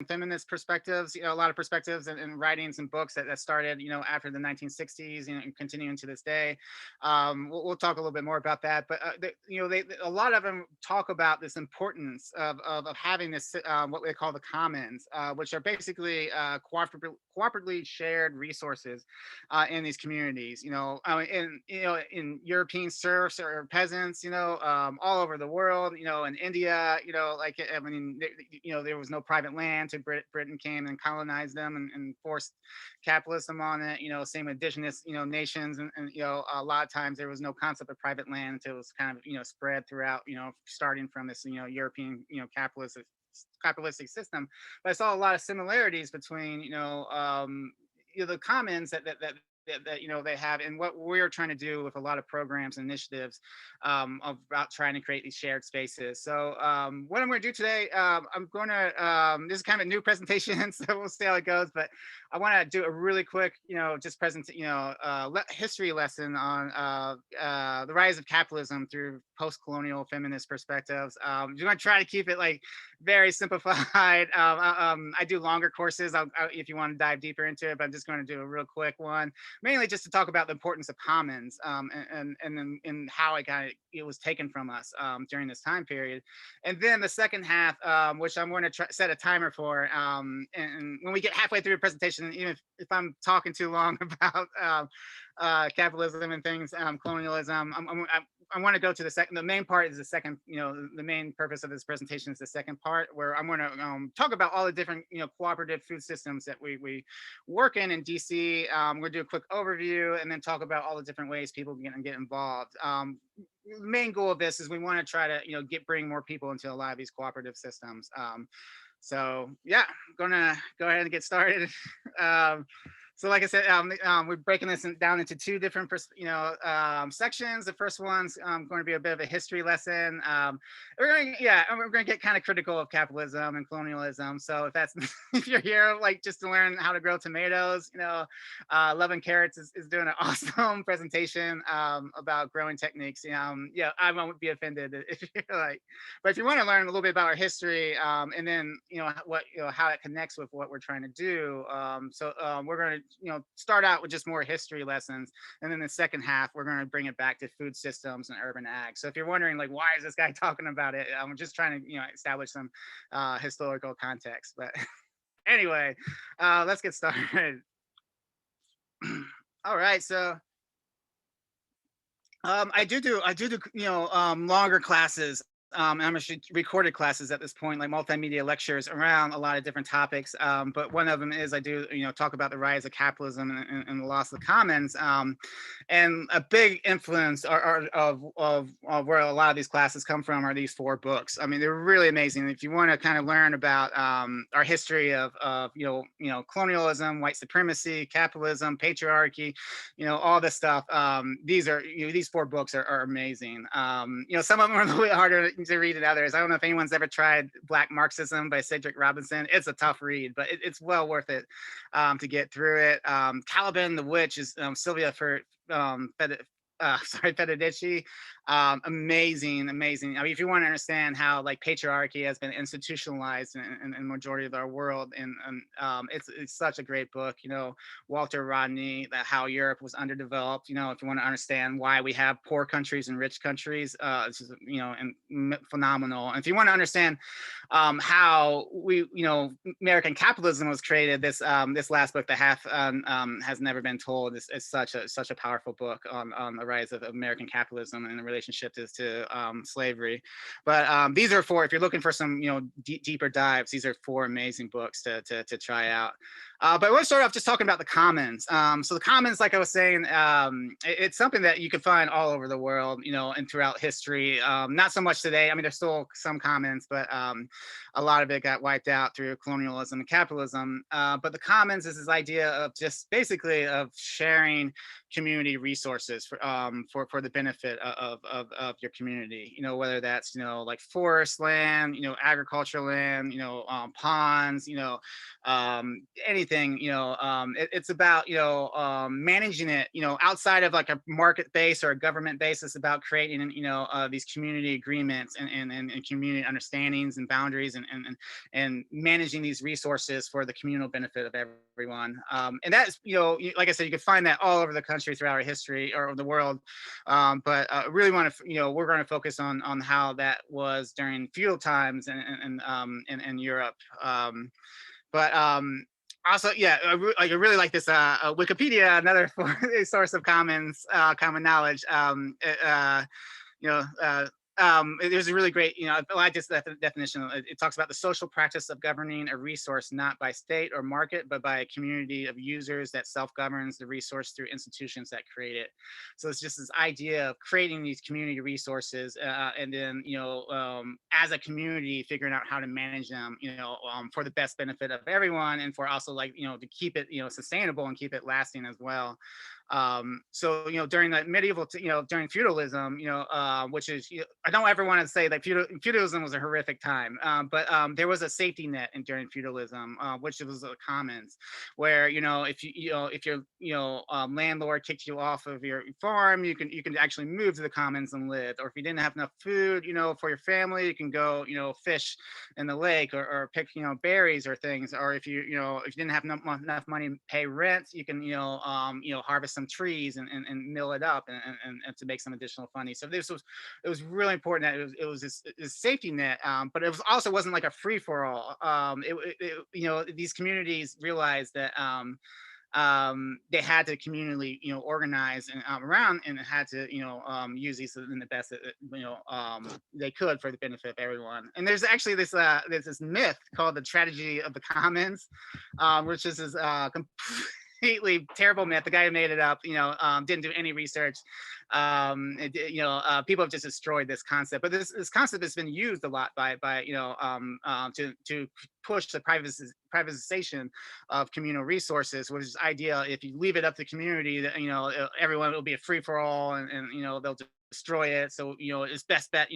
feminist perspectives, a lot of perspectives and writings and books that started, after the 1960s, and continuing to this day. We'll talk a little bit more about that, but a lot of them talk about this importance of having this, what they call the commons, which are basically cooperatively shared resources in these communities. In European serfs or peasants, all over the world, in India, like I mean, there was no private land until Britain came and colonized them and forced capitalism on it. Same with indigenous, nations, and a lot of times there was no concept of private land until it was kind of spread throughout. Starting from this European capitalistic system. But I saw a lot of similarities between the commons that they have, and what we're trying to do with a lot of programs and initiatives about trying to create these shared spaces. So what I'm going to do today, I'm going to this is kind of a new presentation, so we'll see how it goes. But I want to do a really quick, just history lesson on the rise of capitalism through post-colonial feminist perspectives. I'm going to try to keep it like very simplified. I do longer courses if you want to dive deeper into it, but I'm just going to do a real quick one, mainly just to talk about the importance of commons, and how it was taken from us during this time period. And then the second half, which I'm going to set a timer for, and when we get halfway through the presentation, even if I'm talking too long about capitalism and things, colonialism, I want to go to the main part is the second, the main purpose of this presentation is the second part, where I'm going to talk about all the different, cooperative food systems that we work in DC. We're going to do a quick overview and then talk about all the different ways people can get involved. The main goal of this is we want to try to, bring more people into a lot of these cooperative systems. So yeah, I'm gonna go ahead and get started. So like I said, we're breaking this down into two different, sections. The first one's going to be a bit of a history lesson. We're going to get kind of critical of capitalism and colonialism. So if you're here like just to learn how to grow tomatoes, Love and Carrots is doing an awesome presentation about growing techniques. I won't be offended if you're like, but if you want to learn a little bit about our history, and then how it connects with what we're trying to do, we're going to start out with just more history lessons, and then the second half we're going to bring it back to food systems and urban ag. So if you're wondering like why is this guy talking about it, I'm just trying to establish some historical context. But anyway, let's get started. All right, so I do longer classes. I'm actually recorded classes at this point, like multimedia lectures around a lot of different topics. But one of them is I do, talk about the rise of capitalism and the loss of the commons. And a big influence of where a lot of these classes come from are these four books. I mean, they're really amazing. If you want to kind of learn about our history of colonialism, white supremacy, capitalism, patriarchy, all this stuff. These four books are amazing. Some of them are a little bit harder to read than others. I don't know if anyone's ever tried Black Marxism by Cedric Robinson. It's a tough read, but it's well worth it to get through it. Caliban the Witch is Sylvia for Federici. Amazing. I mean, if you want to understand how like patriarchy has been institutionalized in the majority of our world, and it's such a great book. Walter Rodney, that how Europe was underdeveloped. If you want to understand why we have poor countries and rich countries, it's just, phenomenal. And if you want to understand how American capitalism was created, this last book, The Half Has Never Been Told, is such a powerful book on the rise of American capitalism and the relationship to slavery. But these are four, if you're looking for some deeper dives, these are four amazing books to try out. But I want to start off just talking about the commons. So the commons, like I was saying, it's something that you can find all over the world, and throughout history. Not so much today. I mean, there's still some commons, but a lot of it got wiped out through colonialism and capitalism. But the commons is this idea of just basically of sharing community resources for the benefit of your community. Whether that's like forest land, agricultural land, ponds, anything, it's about, managing it, outside of like a market base or a government base. It's about creating, these community agreements and community understandings and boundaries and managing these resources for the communal benefit of everyone. And that's, like I said, you can find that all over the country throughout our history or the world. But really want to, we're going to focus on how that was during feudal times and Europe. But Also, yeah, I really like this Wikipedia, another source of common knowledge. You know, uh, there's a really great, I like this definition. It talks about the social practice of governing a resource not by state or market, but by a community of users that self-governs the resource through institutions that create it. So it's just this idea of creating these community resources, and then, as a community, figuring out how to manage them, for the best benefit of everyone, and for also like, to keep it, sustainable and keep it lasting as well. So during the medieval during feudalism, which is, I don't ever want to say that feudalism was a horrific time, but there was a safety net during feudalism, which was the commons, where, if your landlord kicked you off of your farm, you can actually move to the commons and live. Or if you didn't have enough food, for your family, you can go, fish in the lake, or pick, berries or things. Or if you didn't have enough money to pay rent, you can, harvest some trees and mill it up, and to make some additional money. So it was really important that it was this safety net, but it was also wasn't like a free for all. These communities realized that they had to communally, organize and around, and had to, use these in the best that, they could for the benefit of everyone. And there's actually there's this myth called the tragedy of the commons, which is this completely terrible myth. The guy who made it up, didn't do any research. People have just destroyed this concept, but this concept has been used a lot by to push the privatization of communal resources, which is ideal. If you leave it up to community, that, everyone will be a free for all, and they'll destroy it. So it's best bet,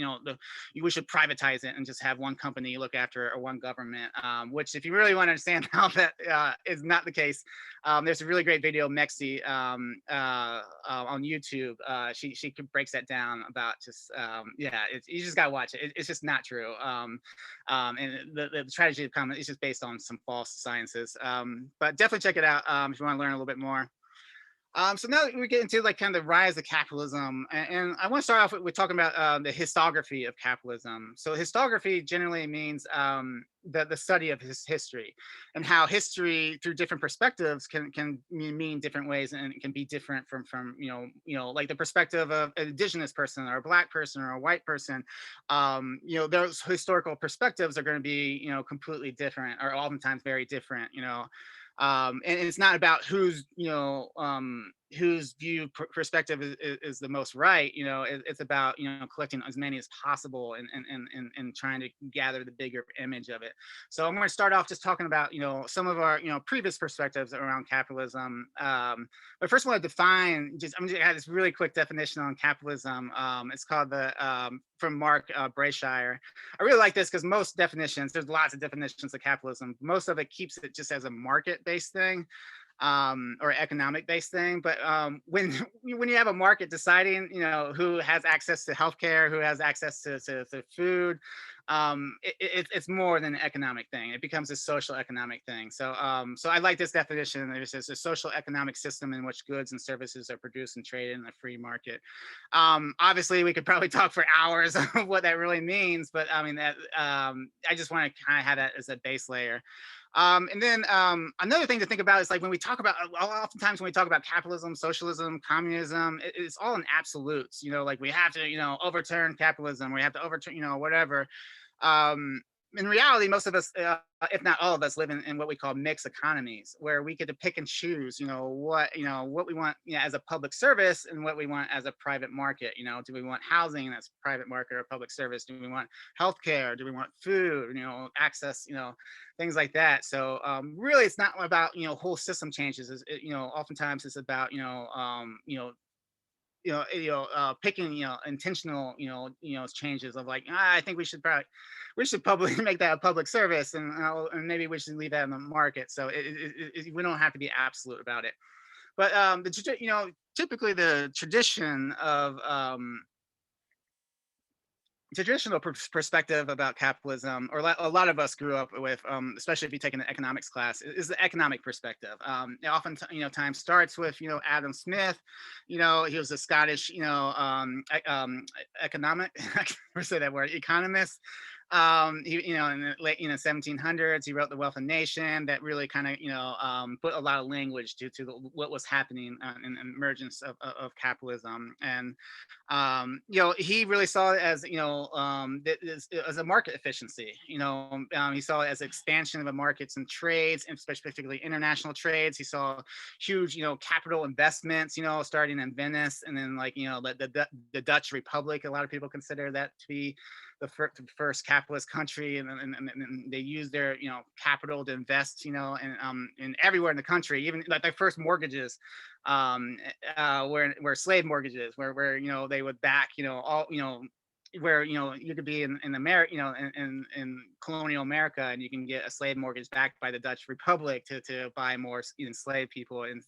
we should privatize it and just have one company look after it, or one government. Which, if you really want to understand how that is not the case, there's a really great video, Mexi, on YouTube. She breaks that down about just you just gotta watch it. It's just not true. And the tragedy of commons is just based on some false sciences. But definitely check it out if you want to learn a little bit more. So now we get into like kind of the rise of capitalism, and I want to start off with talking about the histography of capitalism. So histography generally means the study of history, and how history through different perspectives can mean different ways, and it can be different from like the perspective of an indigenous person, or a black person, or a white person. Those historical perspectives are going to be completely different, or oftentimes very different. And it's not about whose perspective is the most right. It's about collecting as many as possible, and trying to gather the bigger image of it. So I'm going to start off just talking about some of our previous perspectives around capitalism. But first, I want to define. I'm going to add this really quick definition on capitalism. It's called from Mark Brayshire. I really like this because most definitions, there's lots of definitions of capitalism. Most of it keeps it just as a market-based thing, or economic-based thing. But when you have a market deciding, who has access to healthcare, who has access to food, it's more than an economic thing. It becomes a social economic thing. So I like this definition. There's a social economic system in which goods and services are produced and traded in a free market. Obviously, we could probably talk for hours of what that really means, but I mean that I just want to kind of have that as a base layer. And then another thing to think about is like when we talk about, oftentimes when we talk about capitalism, socialism, communism, it's all in absolutes. Like we have to overturn capitalism, we have to overturn whatever. In reality, most of us, if not all of us, live in what we call mixed economies, where we get to pick and choose, what we want, as a public service, and what we want as a private market. Do we want housing that's private market or public service? Do we want healthcare? Do we want food? Access, things like that. So really, it's not about whole system changes. Oftentimes it's about picking, intentional, changes of like, I think we should probably make that a public service, and maybe we should leave that in the market. So we don't have to be absolute about it. But typically the traditional perspective about capitalism, or a lot of us grew up with, especially if you take an economics class, is the economic perspective. It often, times starts with, Adam Smith. He was a Scottish, economic, I can never say that word, economist. In the late, 1700s, he wrote The Wealth of Nation, that really kind of, put a lot of language to what was happening in the emergence of capitalism. And he really saw it as, as a market efficiency. He saw it as expansion of the markets and trades, and specifically international trades. He saw huge, capital investments, starting in Venice, and then, like, the Dutch Republic. A lot of people consider that to be the first capitalist country, and they use their, capital to invest, in everywhere in the country. Even like their first mortgages, were slave mortgages, where they would back, all, where, you could be in America, in colonial America, and you can get a slave mortgage backed by the Dutch Republic to buy more enslaved people. And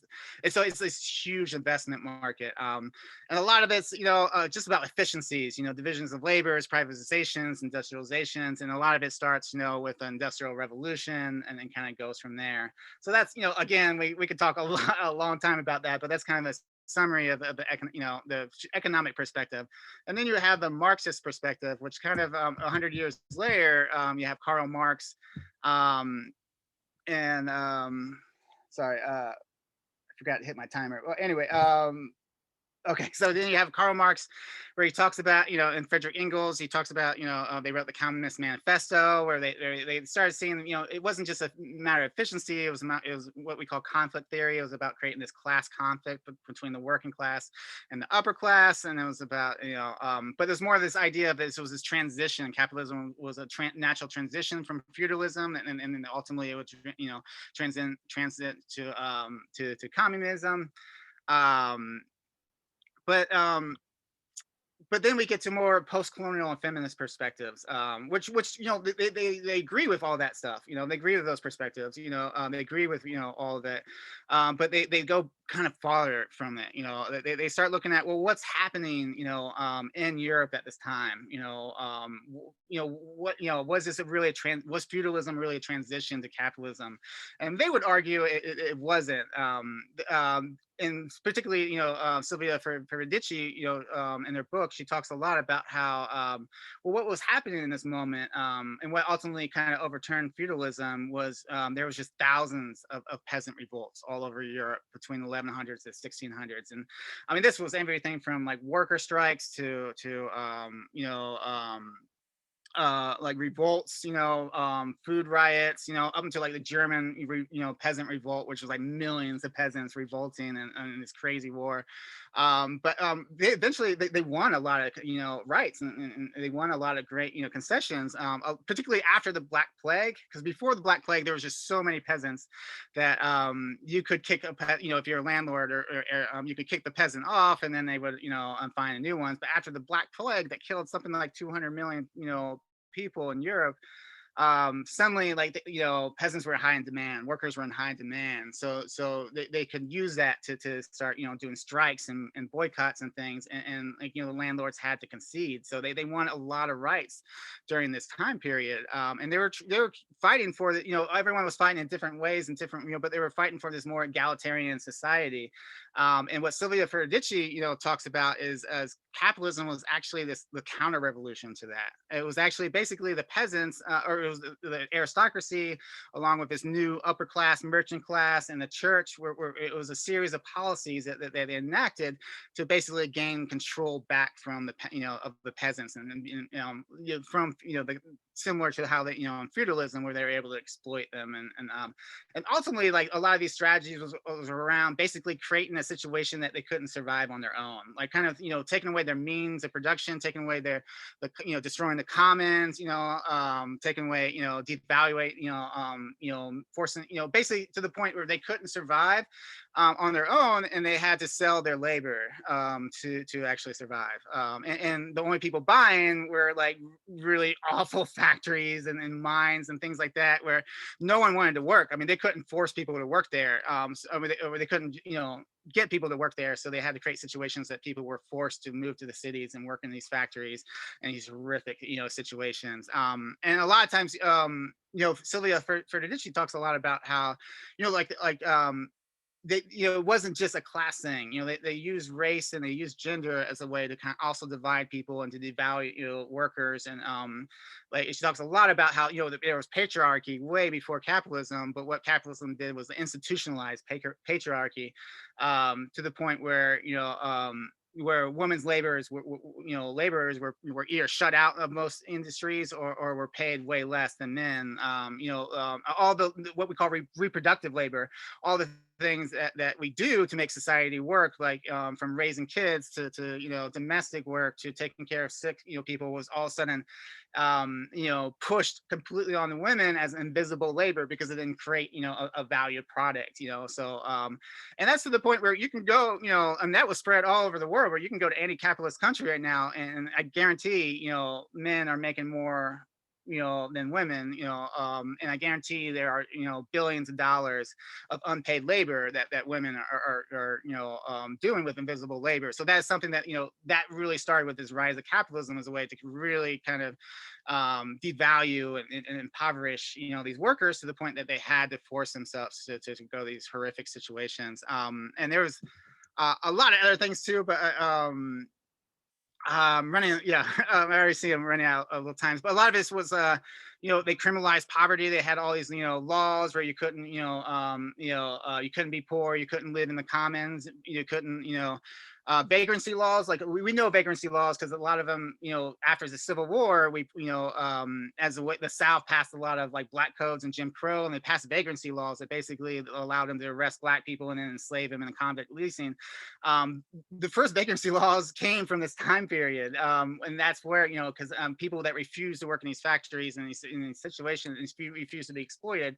so it's this huge investment market, and a lot of it's, just about efficiencies, divisions of labors, privatizations, industrializations, and a lot of it starts, with the Industrial Revolution, and then kind of goes from there. So that's, again, we could talk a long time about that, but that's kind of a summary of the economic perspective. And then you have the Marxist perspective, which kind of, 100 years later, you have Karl Marx, and sorry, I forgot to hit my timer. Well, anyway, okay, so then you have Karl Marx, where he talks about, and Frederick Engels, he talks about, they wrote the Communist Manifesto, where they started seeing, it wasn't just a matter of efficiency, it was what we call conflict theory. It was about creating this class conflict between the working class and the upper class, and it was about, but there's more of this idea of this was this transition. Capitalism was a natural transition from feudalism, and then ultimately it would, transit to communism. Um, but but then we get to more post-colonial and feminist perspectives, which they agree with all that stuff. They agree with those perspectives. They agree with, all of that, but they go kind of farther from it. They start looking at, well, what's happening, in Europe at this time. What, was this really was feudalism really a transition to capitalism? And they would argue it wasn't. And particularly, Sylvia Federici, in their book, she talks a lot about how, well, what was happening in this moment, and what ultimately kind of overturned feudalism was, there was just thousands of peasant revolts all over Europe between the 1100s to 1600s. And I mean, this was everything from like worker strikes to like revolts, food riots, up until like the German, peasant revolt, which was like millions of peasants revolting in this crazy war. But they eventually they won a lot of, rights, and they won a lot of great, concessions, particularly after the Black Plague, because before the Black Plague there was just so many peasants that, you could kick if you're a landlord, or you could kick the peasant off, and then they would, find new ones. But after the Black Plague that killed something like 200 million, people in Europe, suddenly, like, peasants were high in demand, workers were in high demand, so they could use that to start, doing strikes and boycotts and things, and like, the landlords had to concede, so they won a lot of rights during this time period, and they were fighting for the, everyone was fighting in different ways and different, but they were fighting for this more egalitarian society. And what Sylvia Federici, talks about is, as capitalism was actually the counter revolution to that. It was actually basically the peasants, or it was the aristocracy, along with this new upper class, merchant class, and the church, where it was a series of policies that they enacted to basically gain control back from of the peasants, from, the similar to how they, in feudalism, where they were able to exploit them, and ultimately, like, a lot of these strategies was around basically creating a situation that they couldn't survive on their own, like kind of, taking away their means of production, taking away destroying the commons, taking way, devaluate, forcing, basically to the point where they couldn't survive on their own, and they had to sell their labor to actually survive. And the only people buying were like really awful factories and mines and things like that, where no one wanted to work. I mean, they couldn't force people to work there. Or they couldn't, get people to work there. So they had to create situations that people were forced to move to the cities and work in these factories and these horrific, situations. And a lot of times, Sylvia Ferdinand talks a lot about how, they, it wasn't just a class thing. They use race and they use gender as a way to kind of also divide people and to devalue, workers. And like she talks a lot about how, there was patriarchy way before capitalism, but what capitalism did was institutionalize patriarchy to the point where women's laborers were either shut out of most industries or were paid way less than men. All the what we call reproductive labor, all the things that we do to make society work, like from raising kids to domestic work to taking care of sick people, was all of a sudden pushed completely on the women as invisible labor because it didn't create a valued product. And that's to the point where you can go, and that was spread all over the world, where you can go to any capitalist country right now, and I guarantee, men are making more, than women, and I guarantee there are, billions of dollars of unpaid labor that women are doing with invisible labor. So that's something that, that really started with this rise of capitalism as a way to really kind of devalue and impoverish, these workers to the point that they had to force themselves to go these horrific situations. And there was a lot of other things too, but running, yeah, I already see I'm running out of little times, but a lot of this was, they criminalized poverty. They had all these, laws where you couldn't, you couldn't be poor, you couldn't live in the commons, you couldn't, vagrancy laws. Like we know vagrancy laws because a lot of them, after the Civil War, as the South passed a lot of like black codes and Jim Crow, and they passed vagrancy laws that basically allowed them to arrest black people and then enslave them in the convict leasing. The first vagrancy laws came from this time period, and that's where, because people that refuse to work in these factories and in these situations and refuse to be exploited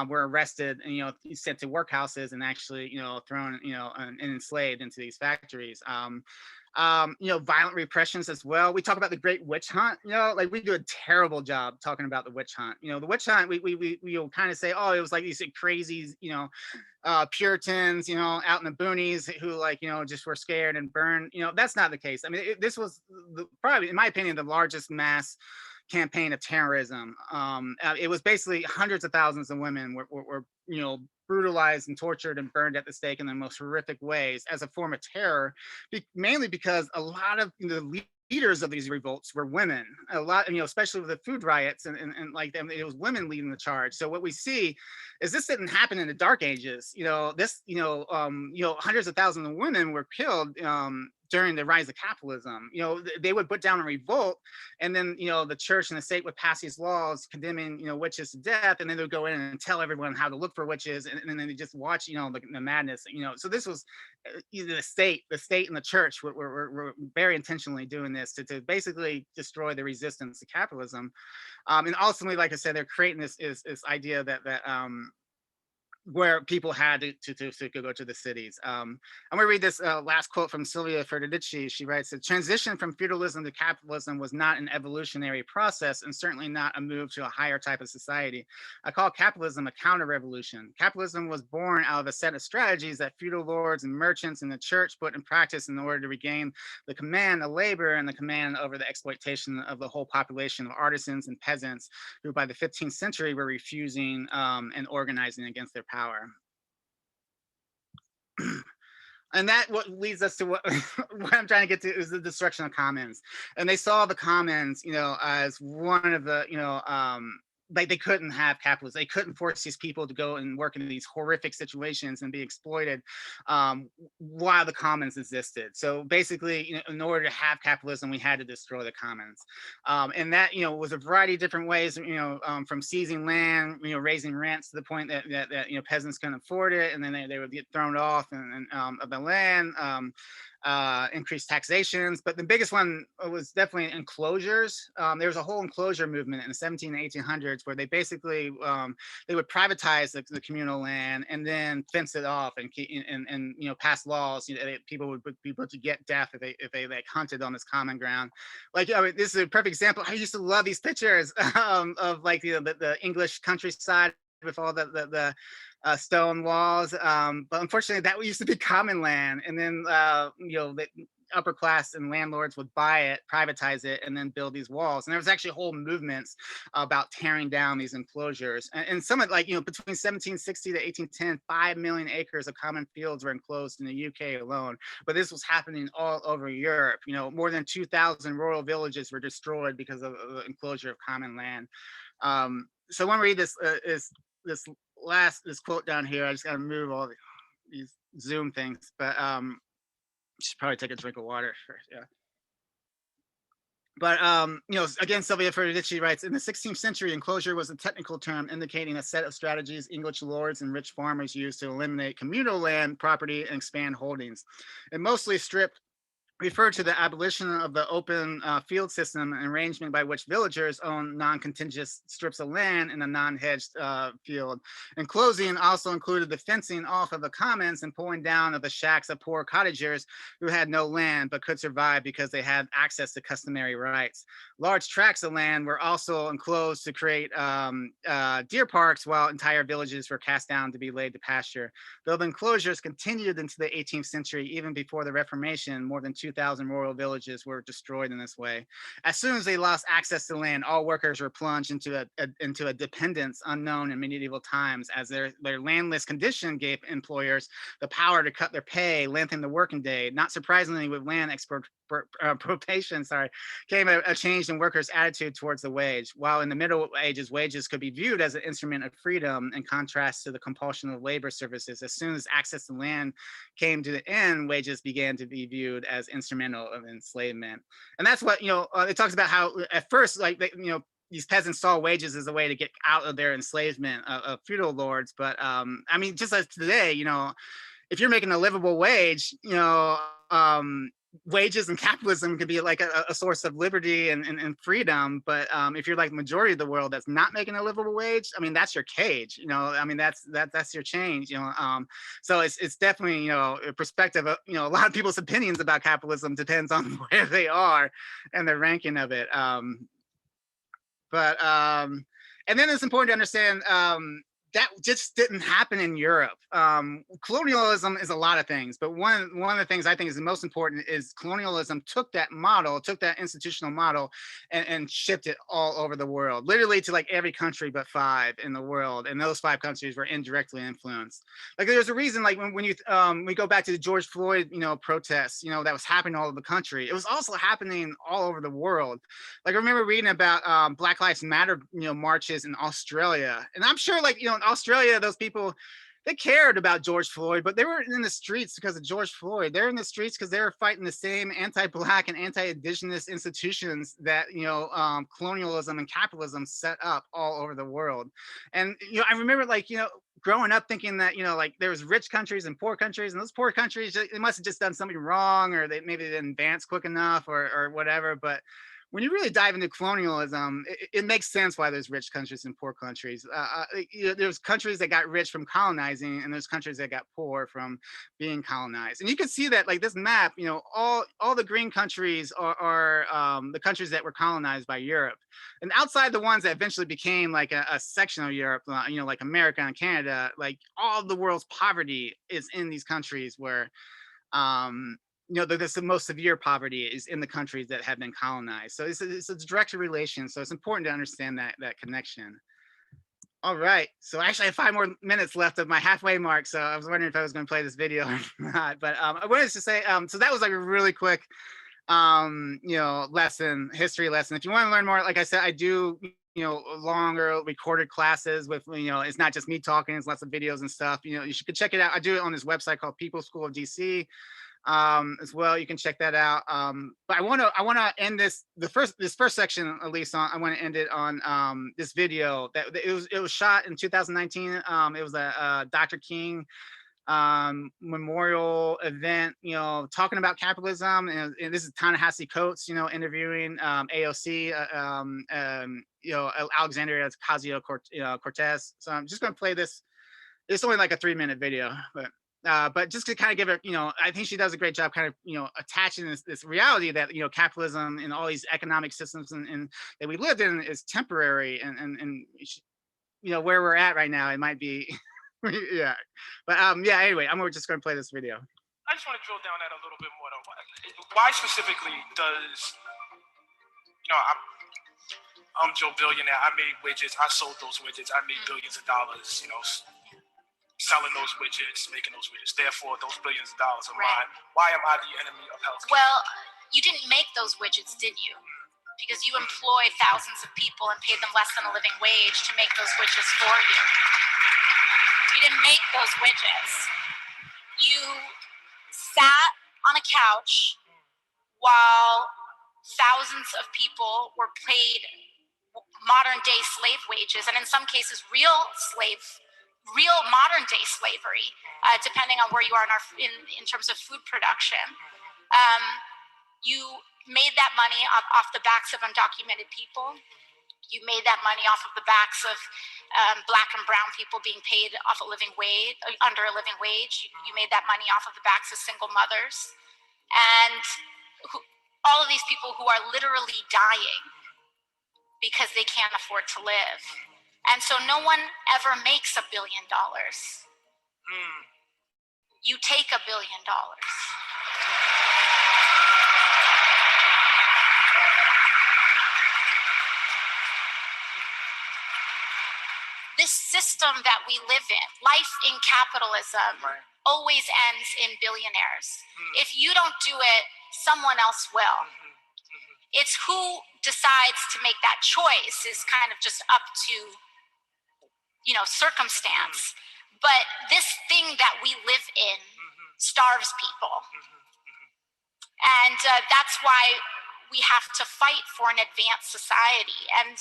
were arrested and sent to workhouses and actually thrown and enslaved into these factories. Violent repressions as well. We talk about the Great Witch Hunt. Like we do a terrible job talking about the witch hunt. The witch hunt, we'll kind of say, oh, it was like these crazy, Puritans, out in the boonies who just were scared and burned. That's not the case. I mean, this was probably, in my opinion, the largest mass campaign of terrorism. It was basically hundreds of thousands of women were brutalized and tortured and burned at the stake in the most horrific ways as a form of terror, mainly because a lot of the leaders of these revolts were women. A lot, especially with the food riots and like them, it was women leading the charge. So what we see is this didn't happen in the Dark Ages. Hundreds of thousands of women were killed during the rise of capitalism. They would put down a revolt, and then the church and the state would pass these laws condemning witches to death, and then they would go in and tell everyone how to look for witches, and then they just watch the madness. So this was either the state and the church were very intentionally doing this to basically destroy the resistance to capitalism. And ultimately, like I said, they're creating this idea that where people had to go to the cities. I'm going to read this last quote from Sylvia Ferdinand. She writes, "The transition from feudalism to capitalism was not an evolutionary process and certainly not a move to a higher type of society. I call capitalism a counter-revolution. Capitalism was born out of a set of strategies that feudal lords and merchants and the church put in practice in order to regain the command of labor and the command over the exploitation of the whole population of artisans and peasants who by the 15th century were refusing and organizing against their power." And that what leads us to what, what I'm trying to get to is the destruction of commons. And they saw the commons, as one of the, like they couldn't have capitalism. They couldn't force these people to go and work in these horrific situations and be exploited while the commons existed. So basically, in order to have capitalism, we had to destroy the commons. And that, was a variety of different ways, from seizing land, raising rents to the point that peasants couldn't afford it. And then they would get thrown off of the land. increased taxations. But the biggest one was definitely enclosures. There was a whole enclosure movement in the 17 and 1800s where they basically they would privatize the communal land and then fence it off and pass laws. People would be able to get death if they like hunted on this common ground. Like, I mean, this is a perfect example. I used to love these pictures of like the English countryside with all the stone walls. But unfortunately, that used to be common land, and then the upper class and landlords would buy it, privatize it, and then build these walls. And there was actually whole movements about tearing down these enclosures. And some of, like, between 1760 to 1810, 5 million acres of common fields were enclosed in the UK alone. But this was happening all over Europe. More than 2,000 rural villages were destroyed because of the enclosure of common land. So I want to read is this quote down here. I just got to move all these Zoom things, but should probably take a drink of water first. Yeah. But again, Silvia Federici writes, in the 16th century, enclosure was a technical term indicating a set of strategies English lords and rich farmers used to eliminate communal land property and expand holdings. It mostly referred to the abolition of the open field system, an arrangement by which villagers own non-contiguous strips of land in a non-hedged field. Enclosing also included the fencing off of the commons and pulling down of the shacks of poor cottagers who had no land but could survive because they had access to customary rights. Large tracts of land were also enclosed to create deer parks, while entire villages were cast down to be laid to pasture. Though the enclosures continued into the 18th century, even before the Reformation, more than 2,000 rural villages were destroyed in this way. As soon as they lost access to land, all workers were plunged into a dependence unknown in medieval times, as their landless condition gave employers the power to cut their pay, lengthen the working day. Not surprisingly, with land expropriation, came a change in workers' attitude towards the wage. While in the Middle Ages, wages could be viewed as an instrument of freedom in contrast to the compulsion of labor services, as soon as access to land came to the end, wages began to be viewed as instrumental of enslavement. And that's what, it talks about how at first, like, these peasants saw wages as a way to get out of their enslavement of feudal lords. But I mean, just as today, if you're making a livable wage, wages and capitalism can be like a source of liberty and freedom. But if you're like the majority of the world that's not making a livable wage, I mean, that's your cage. I mean, that's your change. So it's definitely a perspective of, a lot of people's opinions about capitalism depends on where they are and the ranking of it. And then it's important to understand that just didn't happen in Europe. Colonialism is a lot of things, but one of the things I think is the most important is colonialism took that institutional model, and shipped it all over the world, literally to like every country but 5 in the world, and those 5 countries were indirectly influenced. Like, there's a reason, like when we go back to the George Floyd protests, that was happening all over the country. It was also happening all over the world. Like, I remember reading about Black Lives Matter marches in Australia, and I'm sure, like, in Australia, those people, they cared about George Floyd, but they weren't in the streets because of George Floyd. They're in the streets because they were fighting the same anti-Black and anti-Indigenous institutions that colonialism and capitalism set up all over the world. And I remember, like, growing up thinking that like there was rich countries and poor countries, and those poor countries, they must have just done something wrong, or maybe they didn't advance quick enough, or whatever. But when you really dive into colonialism, it makes sense why there's rich countries and poor countries. There's countries that got rich from colonizing, and there's countries that got poor from being colonized. And you can see that, like, this map, all the green countries are the countries that were colonized by Europe. And outside the ones that eventually became like a section of Europe, like America and Canada, like all the world's poverty is in these countries where the most severe poverty is in the countries that have been colonized. So it's a direct relation. So it's important to understand that connection. All right. So actually, I have 5 more minutes left of my halfway mark. So I was wondering if I was going to play this video or not. But I wanted to say, so that was like a really quick, history lesson. If you want to learn more, like I said, I do longer recorded classes with, it's not just me talking, it's lots of videos and stuff. You should check it out. I do it on this website called People School of DC. As well. You can check that out. But I want to end this first section, at least, I want to end it on this video that it was shot in 2019. It was a Dr. King memorial event, talking about capitalism. And this is Ta-Nehisi Coates, interviewing AOC, Alexandria Ocasio-Cortez. So I'm just going to play this. It's only like a 3-minute video, but just to kind of give it, I think she does a great job kind of, attaching this reality that, capitalism and all these economic systems and that we lived in is temporary, and where we're at right now, it might be, yeah. But yeah, anyway, I'm just going to play this video. I just want to drill down that a little bit more. Why specifically does, I'm Joe Billionaire. I made widgets. I sold those widgets. I made billions of dollars, selling those widgets, making those widgets. Therefore, those billions of dollars are mine. Why am I the enemy of healthcare? Well, you didn't make those widgets, did you? Because you employ thousands of people and paid them less than a living wage to make those widgets for you. You didn't make those widgets. You sat on a couch while thousands of people were paid modern day slave wages, and in some cases real modern day slavery, depending on where you are in terms of food production. You made that money off the backs of undocumented people. You made that money off of the backs of Black and brown people being paid off under a living wage. You made that money off of the backs of single mothers, and all of these people who are literally dying because they can't afford to live. And so no one ever makes $1 billion. You take $1 billion. This system that we live in, life in capitalism, always ends in billionaires. If you don't do it, someone else will. It's who decides to make that choice is kind of just up to, circumstance. But this thing that we live in starves people. And that's why we have to fight for an advanced society. And,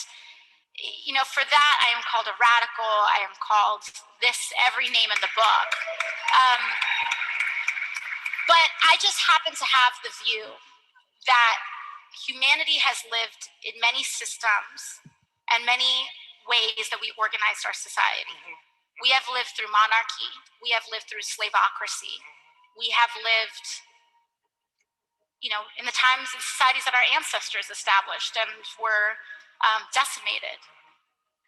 for that, I am called a radical. I am called every name in the book. But I just happen to have the view that humanity has lived in many systems and many ways that we organized our society. We have lived through monarchy. We have lived through slaveocracy. We have lived, in the times and societies that our ancestors established and were decimated.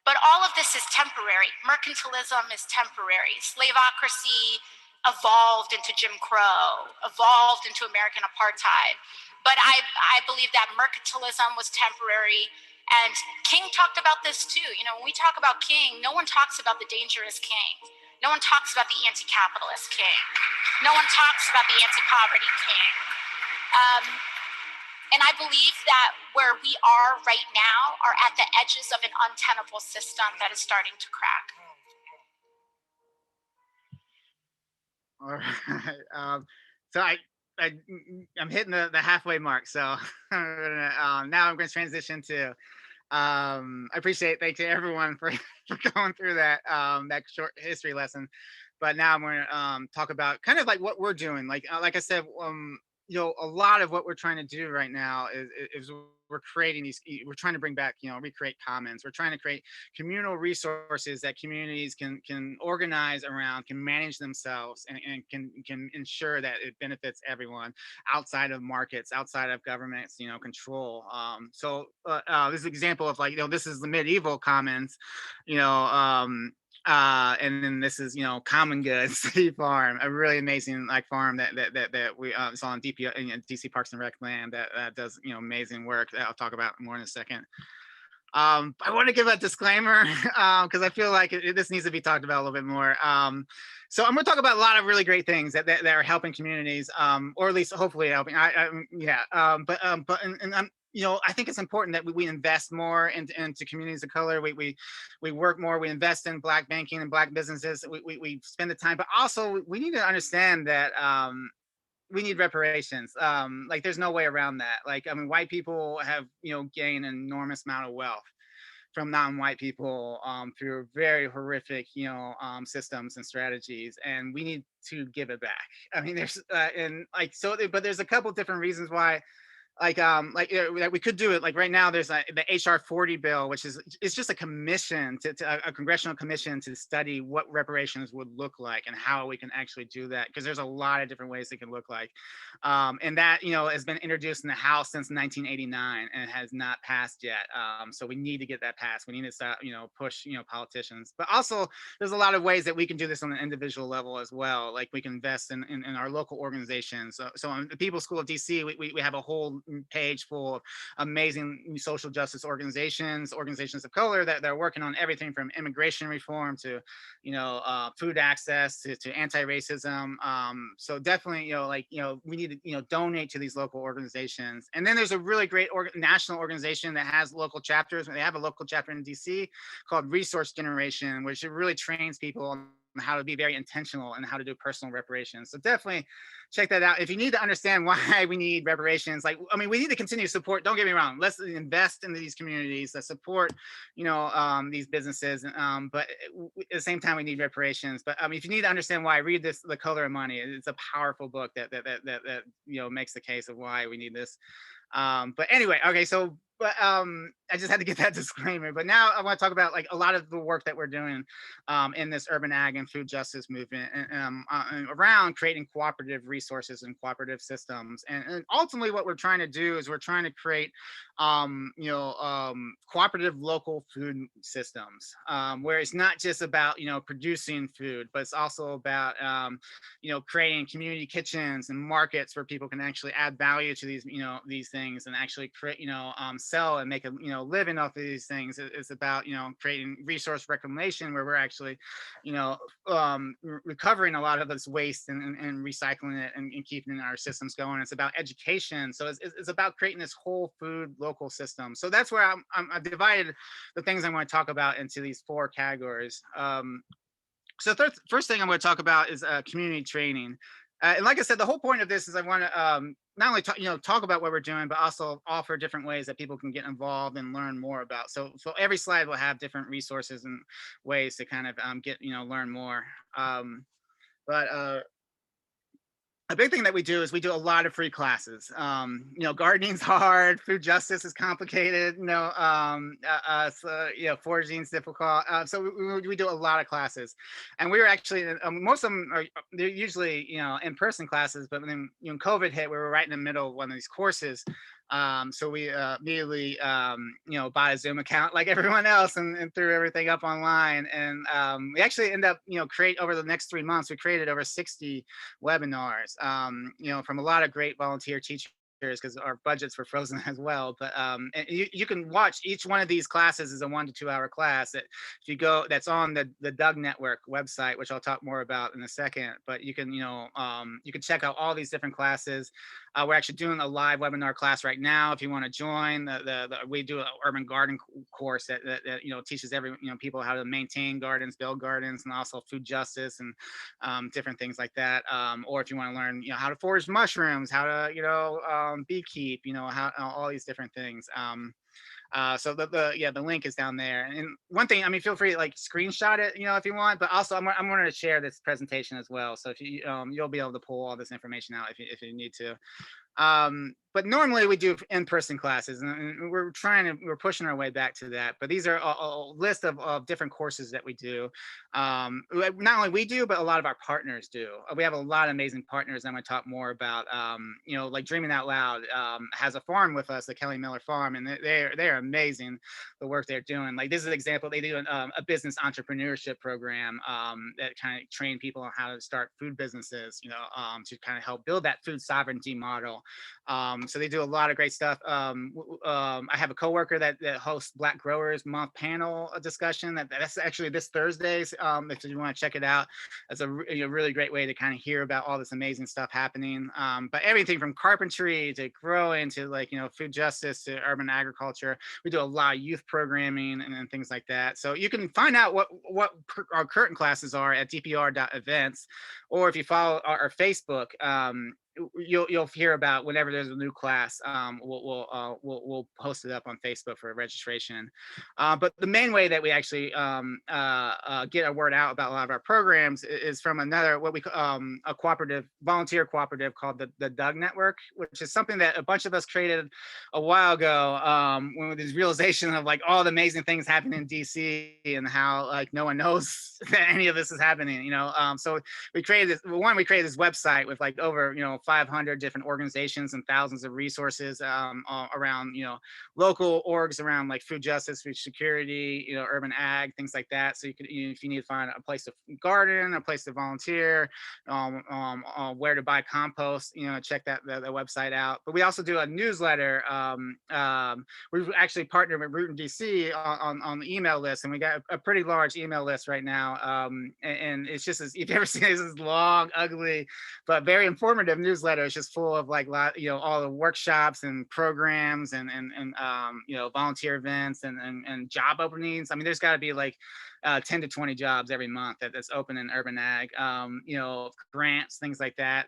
But all of this is temporary. Mercantilism is temporary. Slaveocracy evolved into Jim Crow, evolved into American apartheid. But I believe that mercantilism was temporary. And King talked about this too. When we talk about King, no one talks about the dangerous King. No one talks about the anti-capitalist King. No one talks about the anti-poverty King. And I believe that where we are right now are at the edges of an untenable system that is starting to crack. All right. So I'm hitting the halfway mark. So now I'm going to transition to. I appreciate. Thank you everyone for going through that short history lesson. But now I'm going to talk about kind of like what we're doing. Like I said, a lot of what we're trying to do right now is we're creating we're trying to bring back, recreate commons. We're trying to create communal resources that communities can organize around, can manage themselves, and can ensure that it benefits everyone outside of markets, outside of government's, control. So this is an example of this is the medieval commons, and then this is Common Goods City Farm, a really amazing farm that we saw on DC Parks and Rec land that does amazing work that I'll talk about more in a second. I want to give a disclaimer because I feel like this needs to be talked about a little bit more. So I'm going to talk about a lot of really great things that are helping communities, or at least hopefully helping. I think it's important that we invest more into communities of color. We work more. We invest in Black banking and Black businesses. We spend the time, but also we need to understand that we need reparations. There's no way around that. White people have gained an enormous amount of wealth. from non-white people through very horrific, systems and strategies, and we need to give it back. I mean, there's and like so, but there's a couple different reasons why like we could do it like right now. There's the HR 40 bill, which is it's just a commission to a congressional commission to study what reparations would look like and how we can actually do that, because there's a lot of different ways it can look like. And that has been introduced in the House since 1989 and it has not passed yet. So we need to get that passed. We need to start, push politicians, but also there's a lot of ways that we can do this on an individual level as well. Like we can invest in our local organizations. So in the People's School of DC, we have a whole page full of amazing social justice organizations of color that they're working on everything from immigration reform to, food access to anti-racism. So definitely, we need to, donate to these local organizations. And then there's a really great national organization that has local chapters. They have a local chapter in DC called Resource Generation, which it really trains people on how to be very intentional and how to do personal reparations. So definitely check that out. If you need to understand why we need reparations, we need to continue to support. Don't get me wrong. Let's invest in these communities that support, these businesses. But at the same time, we need reparations. But if you need to understand why, read this, The Color of Money. It's a powerful book that makes the case of why we need this. But anyway, okay, so I just had to get that disclaimer. But now I want to talk about like a lot of the work that we're doing in this urban ag and food justice movement and around creating cooperative resources and cooperative systems. And ultimately, what we're trying to do is we're trying to create, cooperative local food systems where it's not just about producing food, but it's also about creating community kitchens and markets where people can actually add value to these things and actually create sell and make a living off of these things. It's about creating resource reclamation where we're actually recovering a lot of this waste and recycling it and keeping our systems going. It's about education. So it's about creating this whole food local system. So that's where I've divided the things I'm going to talk about into these 4 categories. So first thing I'm going to talk about is community training. And like I said, the whole point of this is I want to not only talk about what we're doing, but also offer different ways that people can get involved and learn more about. So every slide will have different resources and ways to kind of learn more. But a big thing that we do is we do a lot of free classes. Gardening's hard, food justice is complicated, foraging's difficult. So we do a lot of classes, and we were actually most of them they're usually in-person classes, but then COVID hit, we were right in the middle of one of these courses. So we immediately, bought a Zoom account like everyone else and threw everything up online. And we actually end up, create over the next 3 months, we created over 60 webinars, from a lot of great volunteer teachers because our budgets were frozen as well. But and you can watch each one of these classes is a 1 to 2 hour class that if you go, that's on the Doug Network website, which I'll talk more about in a second. But you can, you can check out all these different classes. We're actually doing a live webinar class right now. If you want to join, we do an urban garden course that teaches people how to maintain gardens, build gardens, and also food justice and different things like that. Or if you want to learn, how to forage mushrooms, how to beekeep, how all these different things. So the link is down there. And one thing, feel free to like screenshot it, if you want, but also I'm going to share this presentation as well. So if you, you'll be able to pull all this information out if you need to. But normally we do in-person classes, and we're pushing our way back to that. But these are a list of different courses that we do. Not only we do, but a lot of our partners do. We have a lot of amazing partners I'm going to talk more about. Like Dreaming Out Loud has a farm with us, the Kelly Miller Farm, and they're amazing, the work they're doing. Like this is an example. They do a business entrepreneurship program that kind of train people on how to start food businesses, to kind of help build that food sovereignty model. So they do a lot of great stuff. I have a coworker that hosts Black Growers Month panel discussion. That's actually this Thursday. If you want to check it out, that's a really great way to kind of hear about all this amazing stuff happening. But everything from carpentry to growing to food justice to urban agriculture. We do a lot of youth programming and things like that. So you can find out what our current classes are at dpr.events, or if you follow our Facebook. you'll hear about whenever there's a new class. We'll post it up on Facebook for registration. But the main way that we actually get our word out about a lot of our programs is from another what we a cooperative, volunteer cooperative called the Doug Network, which is something that a bunch of us created a while ago, when this realization of like all the amazing things happening in DC and how like no one knows that any of this is happening, so we created this website with like over 500 different organizations and thousands of resources around local orgs around like food justice, food security, urban ag, things like that. So you could, if you need to find a place to garden, a place to volunteer, where to buy compost, check the website out. But we also do a newsletter. We've actually partnered with Root in DC on the email list, and we got a pretty large email list right now. And it's just, as if you've ever seen this, is long, ugly, but very informative newsletter. It's just full of like all the workshops and programs and volunteer events and job openings. I mean, there's got to be like 10 to 20 jobs every month that's open in urban ag, grants, things like that.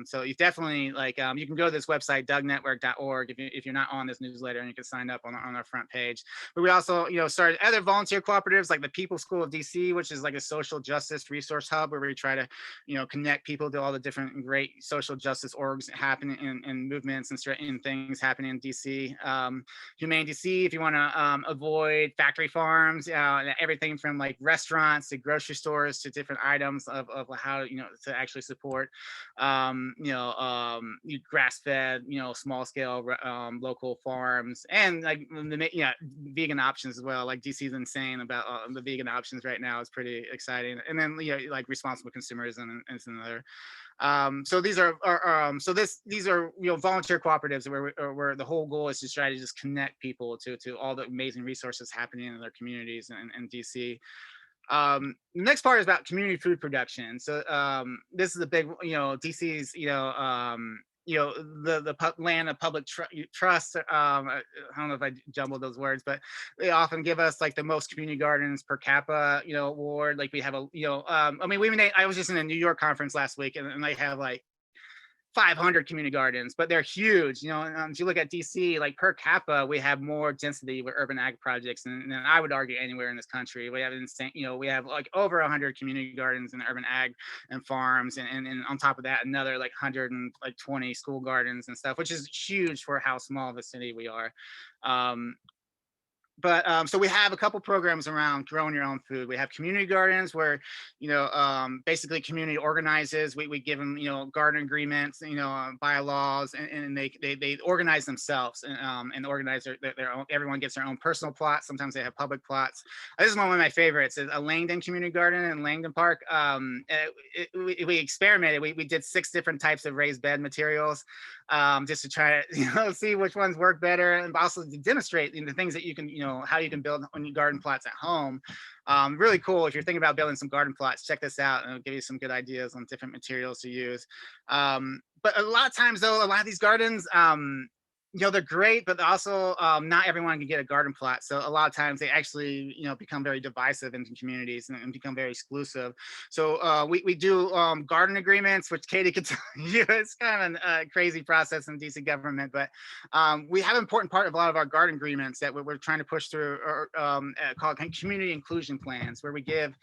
So you definitely like, you can go to this website, dougnetwork.org, if you're not on this newsletter, and you can sign up on our front page. But we also, started other volunteer cooperatives like the People School of DC, which is like a social justice resource hub where we try to, connect people to all the different great social justice orgs happening and movements and things happening in DC. Humane DC, if you want to avoid factory farms, everything from like restaurants to grocery stores to different items of how to actually support grass-fed, small scale local farms, and like vegan options as well. Like DC is insane about the vegan options right now. It's pretty exciting. And then like responsible consumerism and another. So these are volunteer cooperatives where the whole goal is to try to just connect people to all the amazing resources happening in their communities in DC. The next part is about community food production. So this is a big, DC's, the land of public trust. I don't know if I jumbled those words, but they often give us like the most community gardens per capita, award. Like we have I was just in a New York conference last week, and they have like 500 community gardens, but they're huge. If you look at DC, like per capita, we have more density with urban ag projects than I would argue anywhere in this country. We have insane, we have like over 100 community gardens and urban ag and farms, and on top of that, another like 120 school gardens and stuff, which is huge for how small of a city we are. But so we have a couple programs around growing your own food. We have community gardens where, basically community organizes. We give them, garden agreements, bylaws, and they organize themselves and organize their own. Everyone gets their own personal plots. Sometimes they have public plots. This is one of my favorites. Is a Langdon Community Garden in Langdon Park. We experimented. We did 6 different types of raised bed materials, just to try to see which ones work better, and also to demonstrate the things that you can how you can build on your garden plots at home. Really cool. If you're thinking about building some garden plots, check this out, and it'll give you some good ideas on different materials to use. But a lot of times though, a lot of these gardens, they're great, but also not everyone can get a garden plot. So a lot of times they actually, become very divisive in communities and become very exclusive. So we do garden agreements, which Katie could tell you, it's kind of a crazy process in DC government, but we have an important part of a lot of our garden agreements that we're trying to push through, or called community inclusion plans, where we give,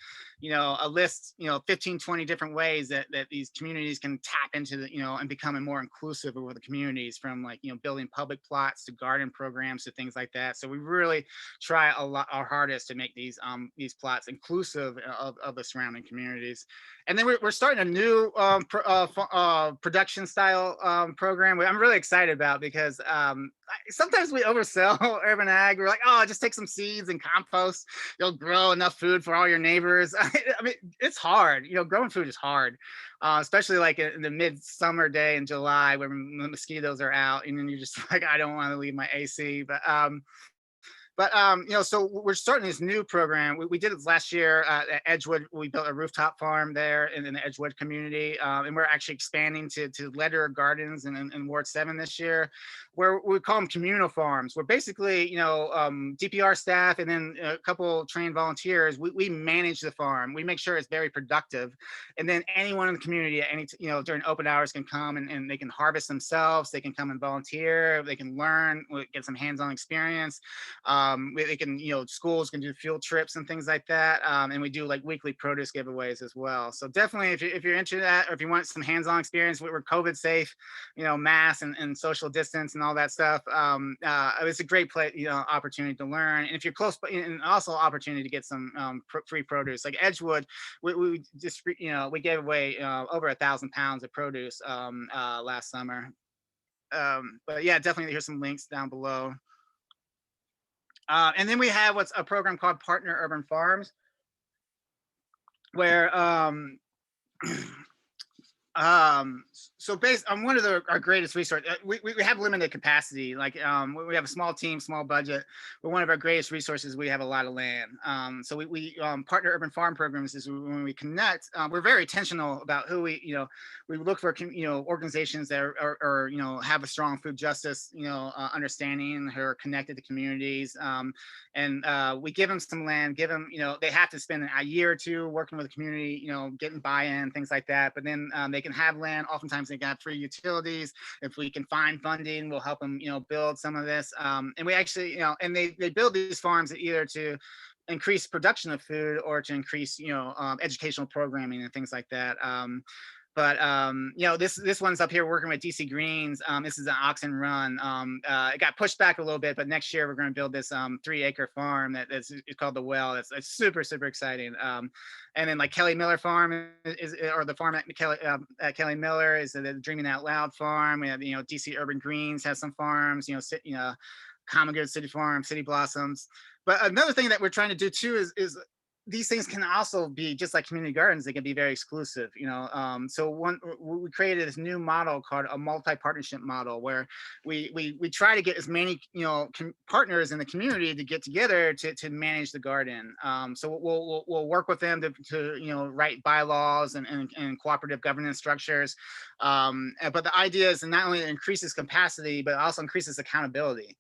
a list, 15, 20 different ways that these communities can tap into the, and becoming more inclusive with the communities, from like, building public plots to garden programs to things like that. So we really try our hardest to make these plots inclusive of the surrounding communities. And then we're starting a new production style program I'm really excited about, because sometimes we oversell urban ag. We're like, oh, just take some seeds and compost. You'll grow enough food for all your neighbors. I mean, it's hard. Growing food is hard, especially like in the midsummer day in July when the mosquitoes are out, and then you're just like, I don't want to leave my AC. But so we're starting this new program. We did it last year at Edgewood. We built a rooftop farm there in the Edgewood community, and we're actually expanding to Letter Gardens in Ward 7 this year, where we call them communal farms. Where basically, DPR staff and then a couple trained volunteers, we manage the farm. We make sure it's very productive, and then anyone in the community at any during open hours can come and they can harvest themselves. They can come and volunteer. They can learn, get some hands-on experience. They can, schools can do field trips and things like that. And we do like weekly produce giveaways as well. So definitely, if you're into that, or if you want some hands-on experience, we're COVID safe, mask and social distance and all that stuff. It's a great opportunity to learn. And if you're close, and also opportunity to get some free produce. Like Edgewood, we just, we gave away over 1,000 pounds of produce last summer. But yeah, definitely here's some links down below. And then we have what's a program called Partner Urban Farms, where so based on one of our greatest resources, we have limited capacity. Like we have a small team, small budget, but one of our greatest resources, we have a lot of land. So we Partner Urban Farm programs is when we connect. We're very intentional about who we look for organizations that are have a strong food justice understanding, who are connected to communities, and we give them some land, give them they have to spend a year or two working with the community, getting buy-in, things like that. But then they can have land. Oftentimes they got free utilities. If we can find funding, we'll help them, build some of this. And we actually, and they build these farms either to increase production of food or to increase, educational programming and things like that. But this one's up here working with DC Greens. This is an oxen run. It got pushed back a little bit, but next year we're going to build this 3-acre farm that's called the Well. It's super exciting. And then like Kelly Miller Farm or the farm at Kelly Miller is the Dreaming Out Loud farm. We have DC Urban Greens has some farms. Common Good City Farm, City Blossoms. But another thing that we're trying to do too is these things can also be just like community gardens. They can be very exclusive, So we created this new model called a multi-partnership model, where we try to get as many partners in the community to get together to manage the garden. So we'll work with them to write bylaws and cooperative governance structures. But the idea is to not only increases capacity, but also increases accountability.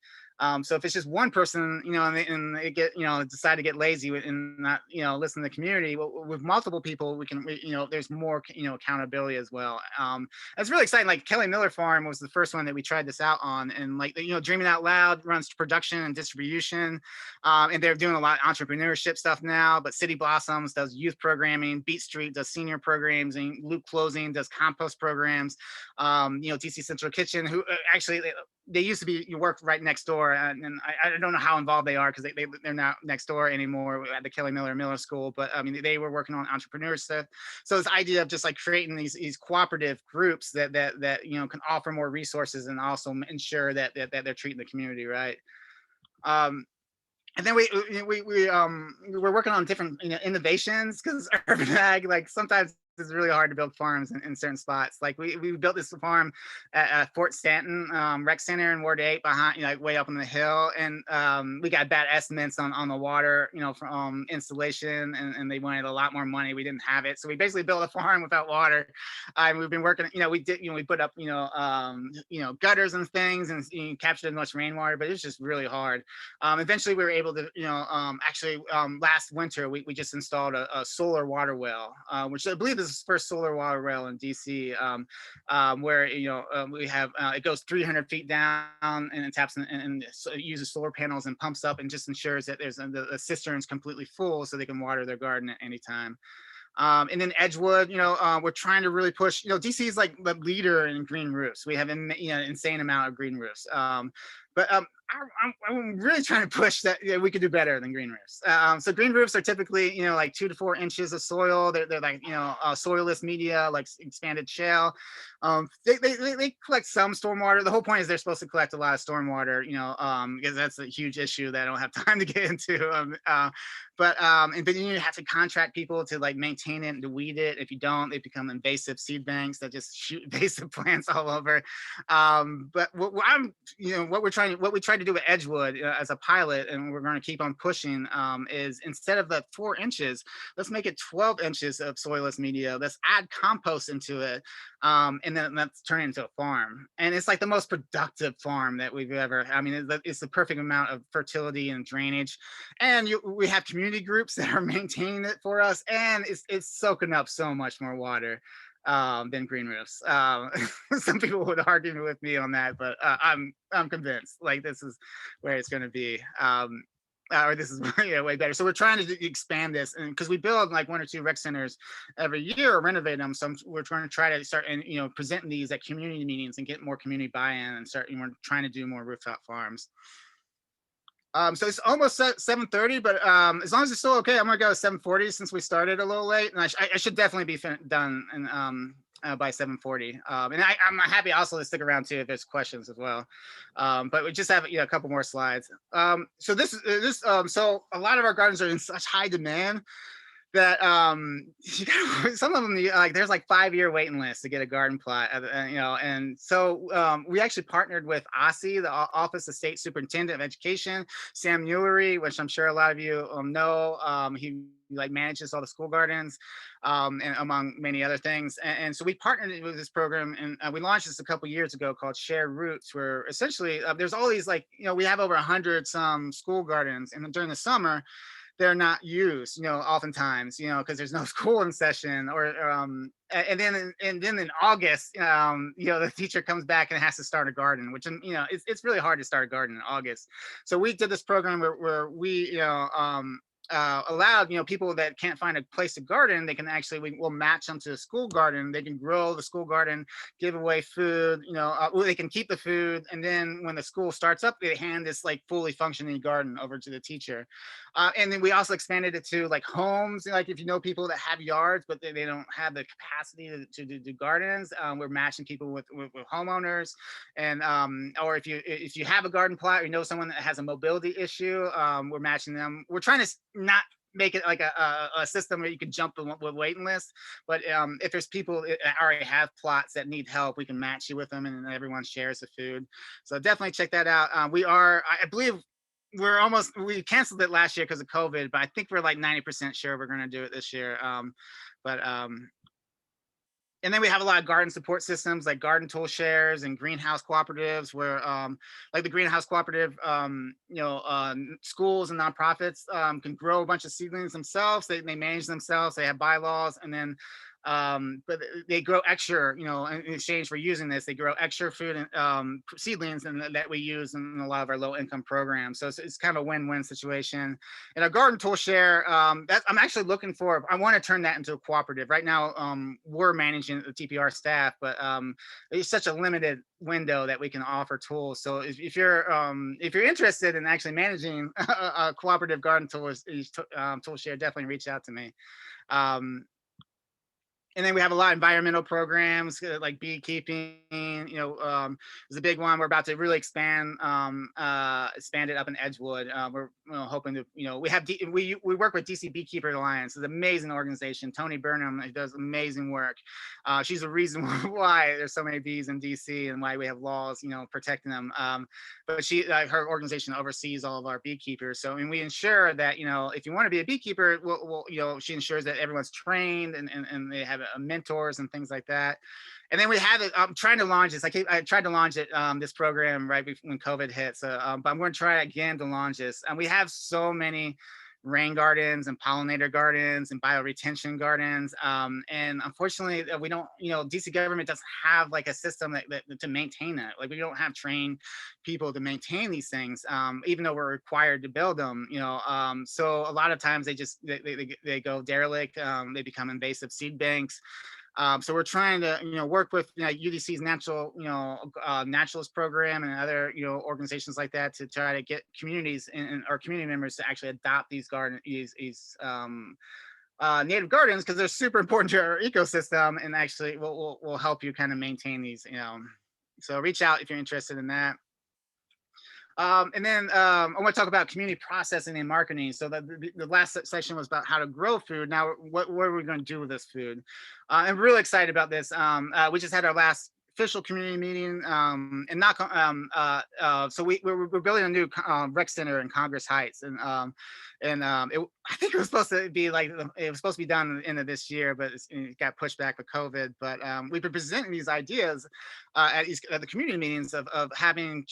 So if it's just one person, and they get, decide to get lazy and not, listen to the community, with multiple people, we can, there's more, accountability as well. It's really exciting. Like Kelly Miller Farm was the first one that we tried this out on, and like, Dreaming Out Loud runs production and distribution, and they're doing a lot of entrepreneurship stuff now. But City Blossoms does youth programming, Beat Street does senior programs, and Loop Closing does compost programs. DC Central Kitchen, who actually they used to be work right next door, and I don't know how involved they are because they're not next door anymore at the Kelly Miller School. But I mean, they were working on entrepreneur stuff. So this idea of just like creating these cooperative groups that can offer more resources and also ensure that they're treating the community right. And then we're working on different innovations, because urban ag, like sometimes it's really hard to build farms in certain spots. Like we built this farm at Fort Stanton Rec Center in Ward 8, behind, way up on the hill, and we got bad estimates on the water, from installation, and they wanted a lot more money. We didn't have it, so we basically built a farm without water. And we've been working, we put up, gutters and things, and captured as much rainwater, but it's just really hard. Eventually, we were able to, last winter we just installed a solar water well, which I believe is the first solar water well in DC, where we have it goes 300 feet down, and it taps and it uses solar panels and pumps up and just ensures that the cistern's completely full, so they can water their garden at any time. And then Edgewood, we're trying to really push. DC is like the leader in green roofs. We have an insane amount of green roofs. But I'm really trying to push that we could do better than green roofs. So green roofs are typically, like 2 to 4 inches of soil. They're like, soilless media, like expanded shale. They collect some stormwater. The whole point is they're supposed to collect a lot of stormwater, because that's a huge issue that I don't have time to get into. But then you have to contract people to like maintain it and to weed it. If you don't, they become invasive seed banks that just shoot invasive plants all over. But what we tried to do with Edgewood as a pilot, and we're going to keep on pushing, is instead of the 4 inches, let's make it 12 inches of soilless media. Let's add compost into it, and then let's turn it into a farm. And it's like the most productive farm that we've ever. I mean, it's the perfect amount of fertility and drainage, and we have community groups that are maintaining it for us, and it's soaking up so much more water than green roofs. Some people would argue with me on that, but I'm convinced like this is where it's going to be. Or this is way better. So we're trying to expand this, and because we build like 1 or 2 rec centers every year or renovate them, so we're trying to start and presenting these at community meetings and get more community buy-in and start. We're trying to do more rooftop farms. So it's almost 7:30, but as long as it's still okay, I'm gonna go 7:40 since we started a little late, and I should definitely be done and by 7:40. And I'm happy also to stick around too if there's questions as well. But we just have a couple more slides. So so a lot of our gardens are in such high demand that some of them like there's like 5-year waiting lists to get a garden plot, and so we actually partnered with OSSE, the Office of State Superintendent of Education, Sam Muellery, which I'm sure a lot of you know. He like manages all the school gardens, and among many other things. And so we partnered with this program, and we launched this a couple years ago called Shared Roots, where essentially there's all these we have over 100 some school gardens, and during the summer they're not used, oftentimes, because there's no school in session, and then in August, the teacher comes back and has to start a garden, which, it's really hard to start a garden in August. So we did this program where we, allowed people that can't find a place to garden, they can actually we'll match them to the school garden. They can grow the school garden, give away food, they can keep the food, and then when the school starts up, they hand this like fully functioning garden over to the teacher. And then we also expanded it to like homes, like if people that have yards but they don't have the capacity to do gardens, we're matching people with homeowners. And or if you have a garden plot or someone that has a mobility issue, we're matching them. We're trying to not make it like a system where you can jump with waiting lists, but if there's people that already have plots that need help, we can match you with them, and everyone shares the food. So definitely check that out. I believe we canceled it last year because of COVID, but I think we're like 90% sure we're going to do it this year. But and then we have a lot of garden support systems like garden tool shares and greenhouse cooperatives where like the greenhouse cooperative, schools and nonprofits can grow a bunch of seedlings themselves. They manage themselves. They have bylaws, and then but they grow extra, in exchange for using this, they grow extra food and seedlings and that we use in a lot of our low income programs. So it's kind of a win-win situation. And a garden tool share, that I'm actually looking for, I want to turn that into a cooperative. Right now, we're managing the TPR staff, but it's such a limited window that we can offer tools. So if you're interested in actually managing a cooperative garden tool share, definitely reach out to me. And then we have a lot of environmental programs like beekeeping. Is a big one. We're about to really expand it up in Edgewood. We're hoping to, we work with DC Beekeeper Alliance. It's an amazing organization. Tony Burnham, who does amazing work. She's the reason why there's so many bees in DC and why we have laws, protecting them. But her organization oversees all of our beekeepers. So, and we ensure that, if you want to be a beekeeper, she ensures that everyone's trained and they have mentors and things like that. And then we have it. I'm trying to launch this. I tried to launch it, this program right when COVID hit. So, but I'm going to try again to launch this. And we have so many rain gardens and pollinator gardens and bioretention gardens. And unfortunately, we don't, DC government doesn't have like a system that to maintain it. Like we don't have trained people to maintain these things, even though we're required to build them. So a lot of times they go derelict. They become invasive seed banks. So we're trying to, work with UDC's naturalist program and other, organizations like that to try to get communities and our community members to actually adopt these native gardens, because they're super important to our ecosystem and actually will help you kind of maintain these. So reach out if you're interested in that. And then I want to talk about community processing and marketing. So the last section was about how to grow food. Now, what are we going to do with this food? I'm really excited about this. We just had our last official community meeting, and not so we're building a new rec center in Congress Heights, I think it was supposed to be like it was supposed to be done at the end of this year, but it got pushed back with COVID. But we've been presenting these ideas at the community meetings of having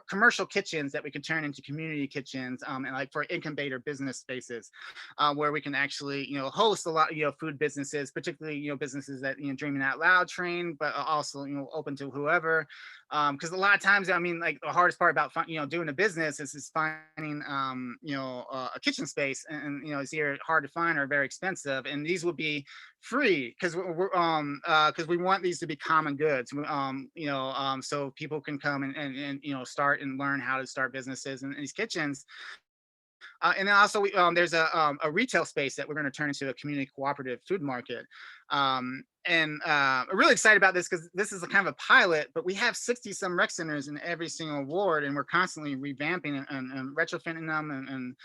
commercial kitchens that we can turn into community kitchens, and like for incubator business spaces, where we can actually host a lot of food businesses, particularly businesses that dreaming out loud train, but also open to whoever, because a lot of times, I mean, like the hardest part about doing a business is finding a kitchen space, and it's either hard to find or very expensive, and these would be free because we want these to be common goods, so people can come and start and learn how to start businesses in these kitchens. And then also, there's a retail space that we're going to turn into a community cooperative food market. And I'm really excited about this because this is a kind of a pilot, but we have 60 some rec centers in every single ward, and we're constantly revamping and retrofitting them and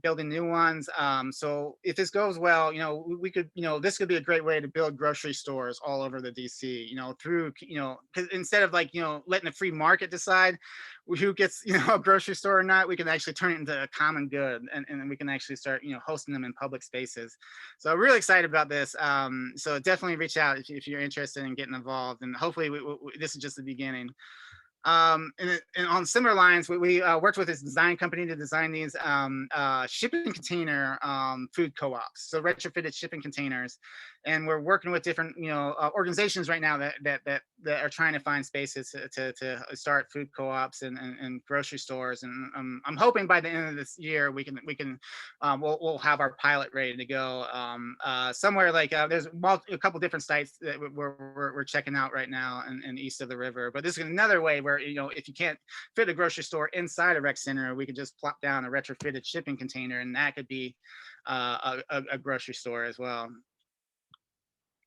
building new ones. So if this goes well, we could, this could be a great way to build grocery stores all over the DC, through, because instead of like, letting the free market decide who gets, a grocery store or not, we can actually turn it into a common good, and we can actually start, hosting them in public spaces. So I'm really excited about this. So definitely reach out if you're interested in getting involved, and hopefully this is just the beginning. And on similar lines, we worked with this design company to design these shipping container food co-ops, so retrofitted shipping containers. And we're working with different organizations right now that are trying to find spaces to start food co-ops and grocery stores. And I'm hoping by the end of this year we'll have our pilot ready to go. Somewhere like there's a couple different sites that we're checking out right now and east of the river. But this is another way where if you can't fit a grocery store inside a rec center, we could just plop down a retrofitted shipping container, and that could be a grocery store as well.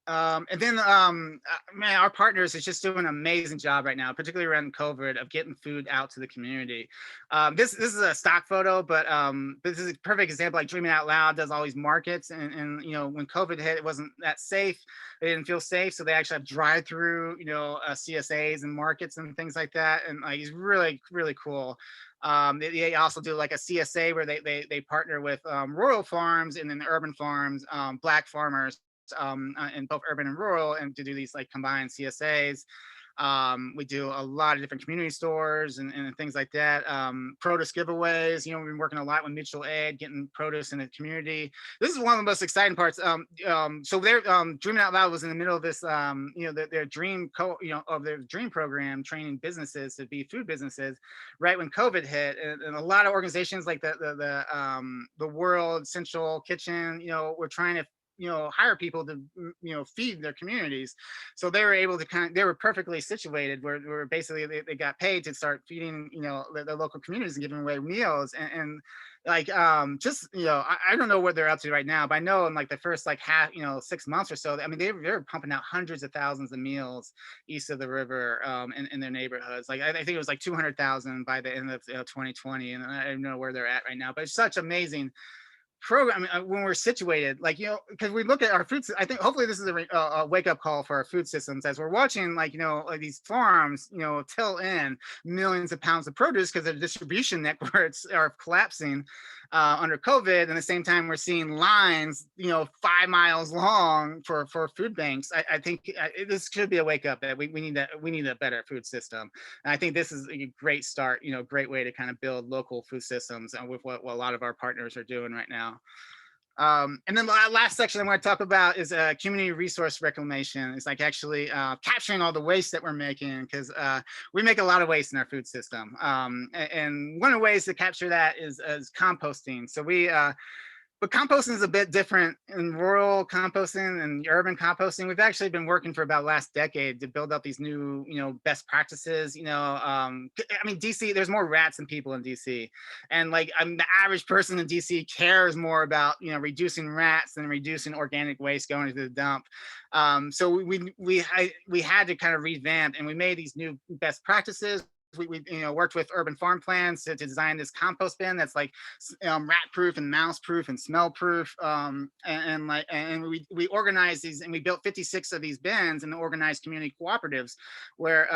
And then, man, our partners is just doing an amazing job right now, particularly around COVID, of getting food out to the community. This is a stock photo, but this is a perfect example. Like Dreaming Out Loud does all these markets, and when COVID hit, it wasn't that safe. They didn't feel safe, so they actually have drive-through, CSAs and markets and things like that. And like, he's really really cool. They also do like a CSA where they partner with rural farms and then urban farms, Black farmers, in both urban and rural, and to do these like combined CSAs. We do a lot of different community stores and things like that. Produce giveaways. We've been working a lot with mutual aid, getting produce in the community. This is one of the most exciting parts. So their Dreaming Out Loud was in the middle of this, their of their dream program, training businesses to be food businesses, right when COVID hit, and a lot of organizations like the World Central Kitchen, were trying to hire people to feed their communities. So they were able to they were perfectly situated where basically they got paid to start feeding the local communities and giving away meals, and like just I don't know what they're up to right now, but I know in like the first like 6 months or so, I mean they're pumping out hundreds of thousands of meals east of the river, in their neighborhoods. Like I think it was like 200,000 by the end of 2020, and I don't know where they're at right now, but it's such amazing program when we're situated, like because we look at our food. I think hopefully this is a wake up call for our food systems as we're watching like like these farms till in millions of pounds of produce because their distribution networks are collapsing under COVID. And at the same time, we're seeing lines 5 miles long for food banks. I think this could be a wake up that we need a better food system. And I think this is a great start, great way to kind of build local food systems, with what a lot of our partners are doing right now. And then the last section I want to talk about is community resource reclamation. It's like actually capturing all the waste that we're making, because we make a lot of waste in our food system. And one of the ways to capture that is composting. So but composting is a bit different in rural composting and urban composting. We've actually been working for about the last decade to build up these new, best practices. I mean, DC, there's more rats than people in DC, and like the average person in DC cares more about reducing rats than reducing organic waste going to the dump. So we had to kind of revamp, and we made these new best practices. we worked with urban farm plans to design this compost bin that's like rat proof and mouse proof and smell proof, and we organized these, and we built 56 of these bins and organized community cooperatives where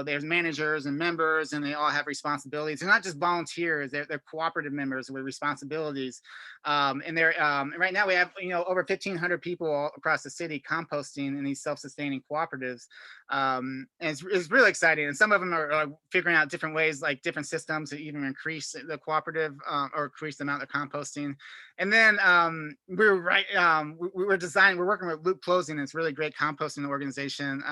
there's managers and members, and they all have responsibilities. They're not just volunteers, they're cooperative members with responsibilities. And they're right now we have over 1,500 people all across the city composting in these self-sustaining cooperatives. And it's really exciting, and some of them are figuring out different ways, like different systems to even increase the cooperative or increase the amount of composting. And then we're working with Loop Closing. It's a really great composting organization,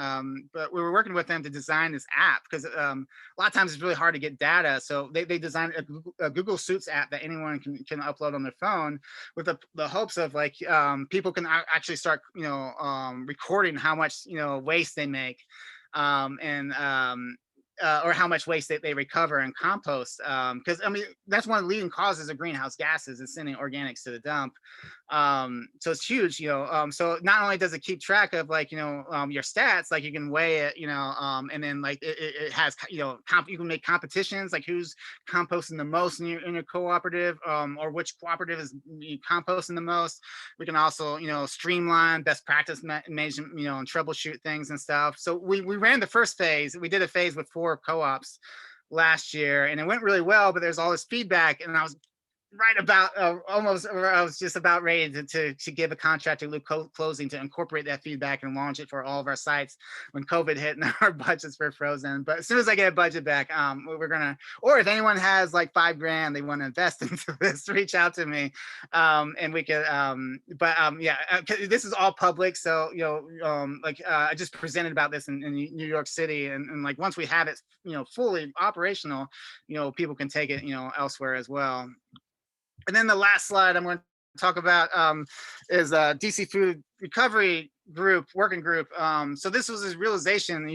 but we were working with them to design this app because a lot of times it's really hard to get data. So they designed a Google Suits app that anyone can upload on their phone, with the hopes of like people can actually start recording how much waste they make, or how much waste they recover and compost. Because I mean, that's one of the leading causes of greenhouse gases, is sending organics to the dump. So it's huge, so not only does it keep track of like, your stats, like you can weigh it, and then like it has, you can make competitions, like who's composting the most in your cooperative, or which cooperative is composting the most. We can also, streamline best practice measurement, and troubleshoot things and stuff. So we ran the first phase. We did a phase with 4 co-ops last year, and it went really well, but there's all this feedback, and I was right about I was just about ready to give a contract to Loop Closing to incorporate that feedback and launch it for all of our sites when COVID hit and our budgets were frozen. But as soon as I get a budget back, we're gonna, or if anyone has like $5,000 they want to invest into this, reach out to me, and we could. This is all public, so I just presented about this in New York City, and like once we have it, fully operational, people can take it, elsewhere as well. And then the last slide I'm going to talk about is DC Food Recovery Working Group. So this was his realization,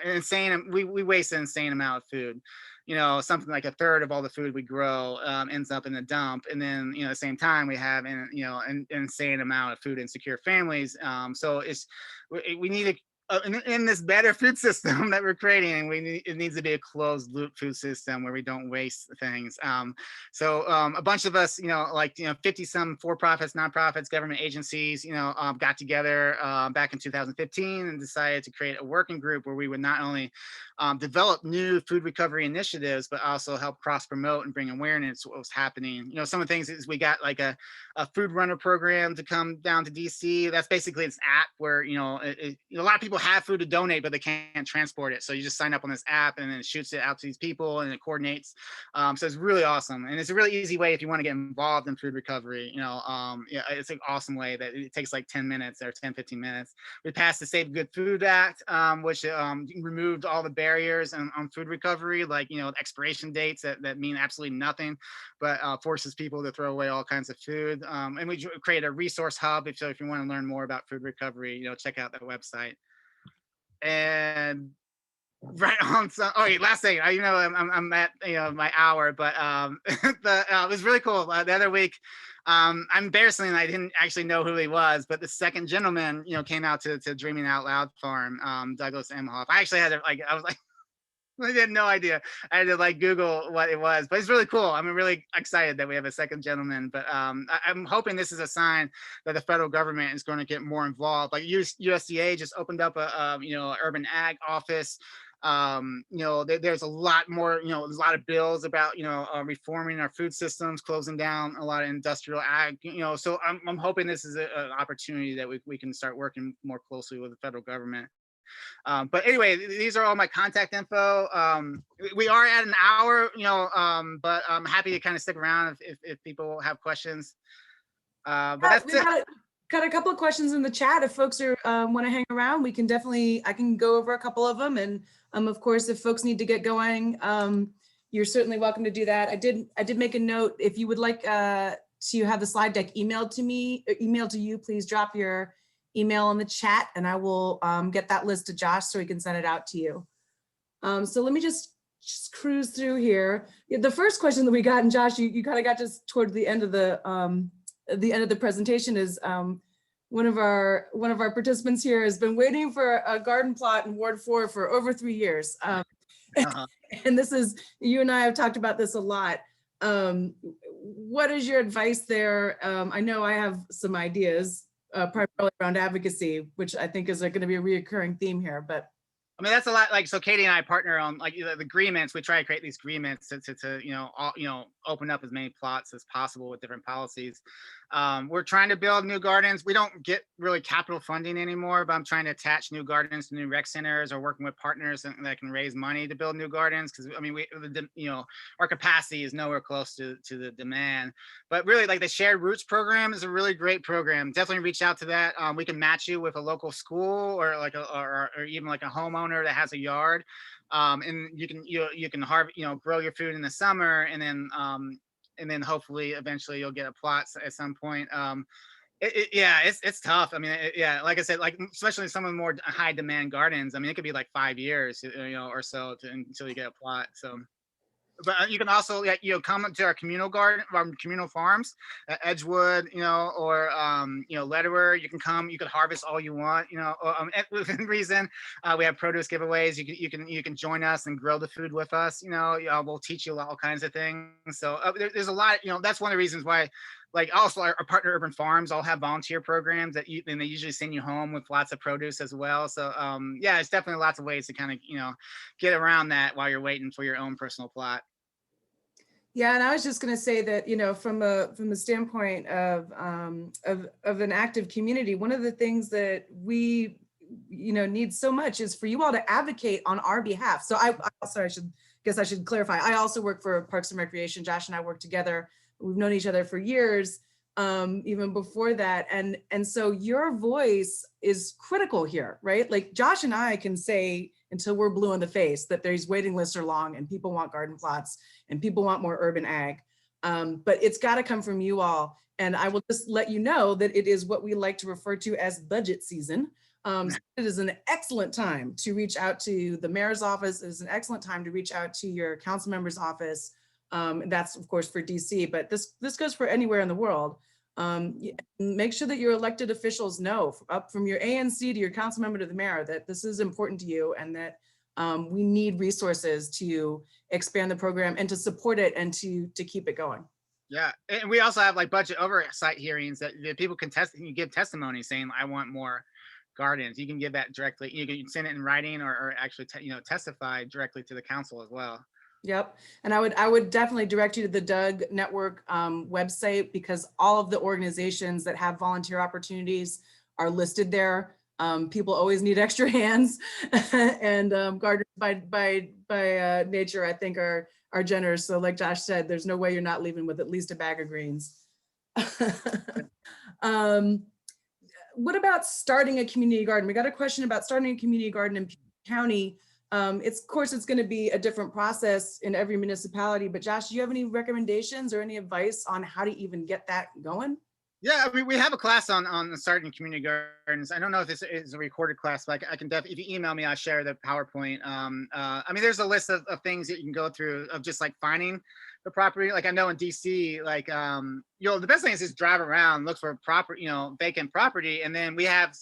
insane. We waste an insane amount of food. Something like 1/3 of all the food we grow ends up in the dump, and then at the same time we have an insane amount of food insecure families. So we need to. In this better food system that we're creating, it needs to be a closed loop food system where we don't waste things. So a bunch of us, 50 some for-profits, nonprofits, government agencies, got together back in 2015 and decided to create a working group where we would not only develop new food recovery initiatives, but also help cross promote and bring awareness to what was happening. Some of the things is we got like a food runner program to come down to DC. That's basically this app where a lot of people have food to donate, but they can't transport it. So you just sign up on this app, and then it shoots it out to these people, and it coordinates. So it's really awesome, and it's a really easy way if you want to get involved in food recovery. It's an awesome way that it takes like 10 minutes or 10-15 minutes. We passed the Safe Good Food Act, which removed all the barriers on food recovery, like expiration dates that mean absolutely nothing, but forces people to throw away all kinds of food. And we create a resource hub. If you want to learn more about food recovery, check out that website. And right on. So, last thing, I'm at my hour, but it was really cool. The other week, embarrassingly, I didn't actually know who he was, but the second gentleman, came out to Dreaming Out Loud Farm, Douglas Emhoff. I actually had to I was like. I had no idea. I had to Google what it was, but it's really cool. I'm really excited that we have a second gentleman, but I'm hoping this is a sign that the federal government is going to get more involved. Like USDA just opened up a urban ag office. There's a lot more, there's a lot of bills about, reforming our food systems, closing down a lot of industrial ag, so I'm hoping this is an opportunity that we can start working more closely with the federal government. But anyway, these are all my contact info. We are at an hour, but I'm happy to kind of stick around if people have questions. But that's it. Got a couple of questions in the chat. If folks want to hang around, I can go over a couple of them. And of course, if folks need to get going, you're certainly welcome to do that. I did make a note. If you would like to have the slide deck emailed to you, please drop your email in the chat, and I will get that list to Josh so he can send it out to you. So let me just cruise through here. The first question that we got, and Josh, you kind of got just towards the end of the presentation, is one of our participants here has been waiting for a garden plot in Ward 4 for over 3 years. Uh-huh. And this is, you and I have talked about this a lot. What is your advice there? I know I have some ideas, primarily around advocacy, which I think is going to be a reoccurring theme here, but. I mean, that's a lot. Like, so Katie and I partner on like the agreements. We try to create these agreements to open up as many plots as possible with different policies. We're trying to build new gardens. We don't get really capital funding anymore, but I'm trying to attach new gardens to new rec centers or working with partners that can raise money to build new gardens. Because I mean, our capacity is nowhere close to the demand. But really, like the Shared Roots program is a really great program. Definitely reach out to that. We can match you with a local school or like or even like a homeowner that has a yard, and you can grow your food in the summer, and then hopefully eventually you'll get a plot at some point. Yeah, it's tough. I mean, yeah, like I said, like especially some of the more high demand gardens. I mean, it could be like 5 years, or so until you get a plot. So. But you can also come to our communal garden, our communal farms, Edgewood, or Lederer. You can come, you can harvest all you want, within reason. We have produce giveaways. You can join us and grow the food with us. We'll teach you all kinds of things. So there's a lot. That's one of the reasons why. Like also our partner urban farms all have volunteer programs and they usually send you home with lots of produce as well. So yeah, it's definitely lots of ways to kind of get around that while you're waiting for your own personal plot. Yeah, and I was just going to say that, from a standpoint of an active community, one of the things that we need so much is for you all to advocate on our behalf. So I should clarify. I also work for Parks and Recreation. Josh and I work together. We've known each other for years, even before that. And so your voice is critical here, right? Like Josh and I can say until we're blue in the face that these waiting lists are long and people want garden plots and people want more urban ag. But it's got to come from you all. And I will just let you know that it is what we like to refer to as budget season. So it is an excellent time to reach out to the mayor's office. It is an excellent time to reach out to your council member's office. That's of course for DC, but this goes for anywhere in the world. Make sure that your elected officials know, up from your ANC to your council member to the mayor, that this is important to you and that we need resources to expand the program and to support it and to keep it going. Yeah, and we also have like budget oversight hearings that people can give testimony saying, I want more gardens. You can give that directly. You can send it in writing or actually testify directly to the council as well. Yep. And I would definitely direct you to the Doug Network website, because all of the organizations that have volunteer opportunities are listed there. People always need extra hands, and gardeners by nature, I think, are generous. So like Josh said, there's no way you're not leaving with at least a bag of greens. What about starting a community garden? We got a question about starting a community garden in Peoria County. Of course, it's going to be a different process in every municipality, but Josh, do you have any recommendations or any advice on how to even get that going? Yeah, I mean, we have a class on starting community gardens. I don't know if this is a recorded class, but I can definitely, if you email me, I'll share the PowerPoint. I mean, there's a list of things that you can go through of just like finding the property. Like I know in DC, like, the best thing is just drive around, look for vacant property. And then we have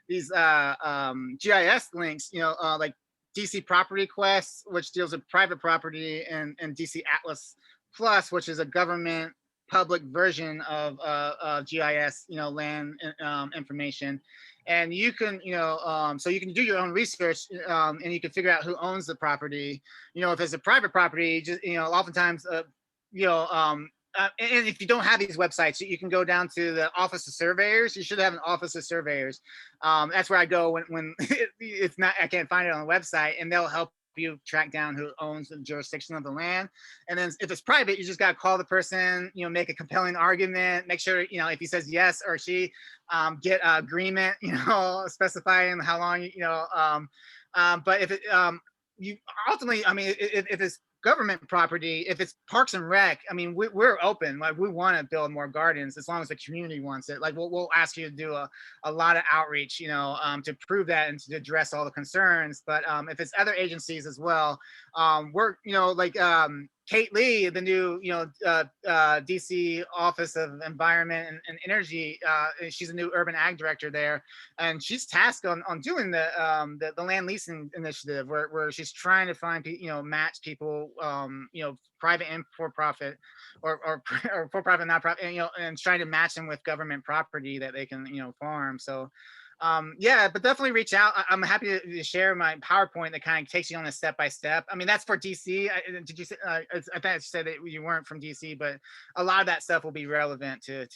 these GIS links, like DC Property Quest, which deals with private property, and DC Atlas Plus, which is a government public version of GIS, land information. And you can, so you can do your own research, and you can figure out who owns the property. If it's a private property, just, oftentimes, and if you don't have these websites, you can go down to the Office of Surveyors. You should have an Office of Surveyors. That's where I go when it's not, I can't find it on the website, and they'll help you track down who owns the jurisdiction of the land. And then if it's private, you just got to call the person, make a compelling argument, make sure, if he says yes or she, get an agreement, specifying how long, but if it, you ultimately, I mean, if it's government property, if it's Parks and Rec, I mean, we're open. Like we want to build more gardens as long as the community wants it. Like we'll ask you to do a lot of outreach, to prove that and to address all the concerns. But if it's other agencies as well, we're, Kate Lee, the new DC Office of Environment and Energy, she's a new urban ag director there, and she's tasked on doing the land leasing initiative where she's trying to find match people, private and for profit, or for profit not profit, and trying to match them with government property that they can farm. So yeah, but definitely reach out. I'm happy to share my PowerPoint that kind of takes you on a step by step. I mean, that's for DC. Did you say? I thought you said that you weren't from DC, but a lot of that stuff will be relevant to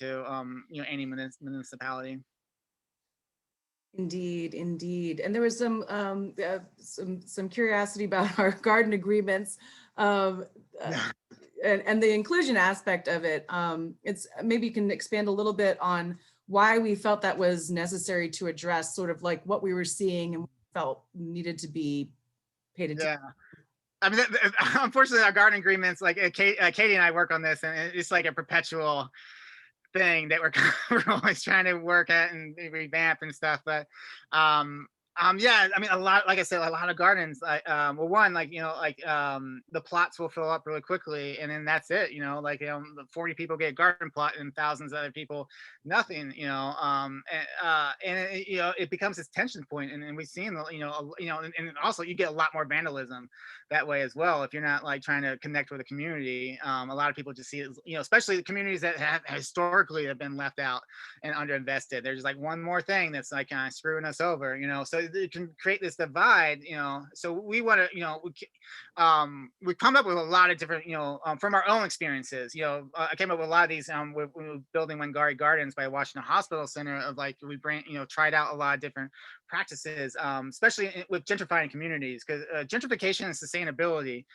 any municipality. Indeed, indeed. And there was some curiosity about our garden agreements, and the inclusion aspect of it. It's maybe you can expand a little bit on why we felt that was necessary to address sort of like what we were seeing and felt needed to be paid attention. Yeah. I mean, unfortunately, our garden agreements, like Katie and I work on this, and it's like a perpetual thing that we're always trying to work at and revamp and stuff. But yeah, I mean, a lot, like I said, a lot of gardens, well, one, the plots will fill up really quickly, and then that's it, like 40 people get a garden plot and thousands of other people nothing, and it becomes this tension point, and we've seen and also you get a lot more vandalism that way as well if you're not like trying to connect with the community. A lot of people just see it, especially the communities that have historically have been left out and underinvested. There's like one more thing that's like kind of screwing us over, so it can create this divide, so we want to, we come up with a lot of different, from our own experiences. I came up with a lot of these with building Wangari Gardens by Washington Hospital Center, of like we tried out a lot of different practices, especially with gentrifying communities, because gentrification and sustainability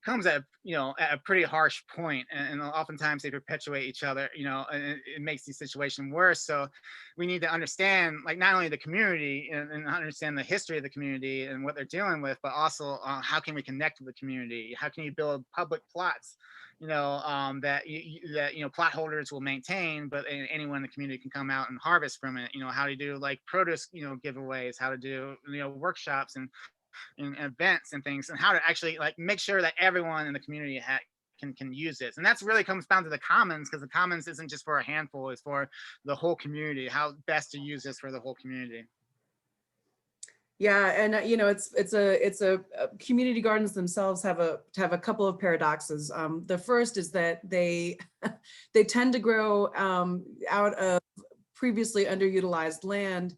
comes at a pretty harsh point, and oftentimes they perpetuate each other, and it makes the situation worse. So we need to understand, like, not only the community and understand the history of the community and what they're dealing with, but also how can we connect with the community? How can you build public plots, that plot holders will maintain, but anyone in the community can come out and harvest from it? How to do like produce giveaways, how to do workshops and events and things, and how to actually like make sure that everyone in the community can use this. And that's really comes down to the commons, because the commons isn't just for a handful, it's for the whole community, how best to use this for the whole community. Yeah, and community gardens themselves have a couple of paradoxes. The first is that they they tend to grow out of previously underutilized land.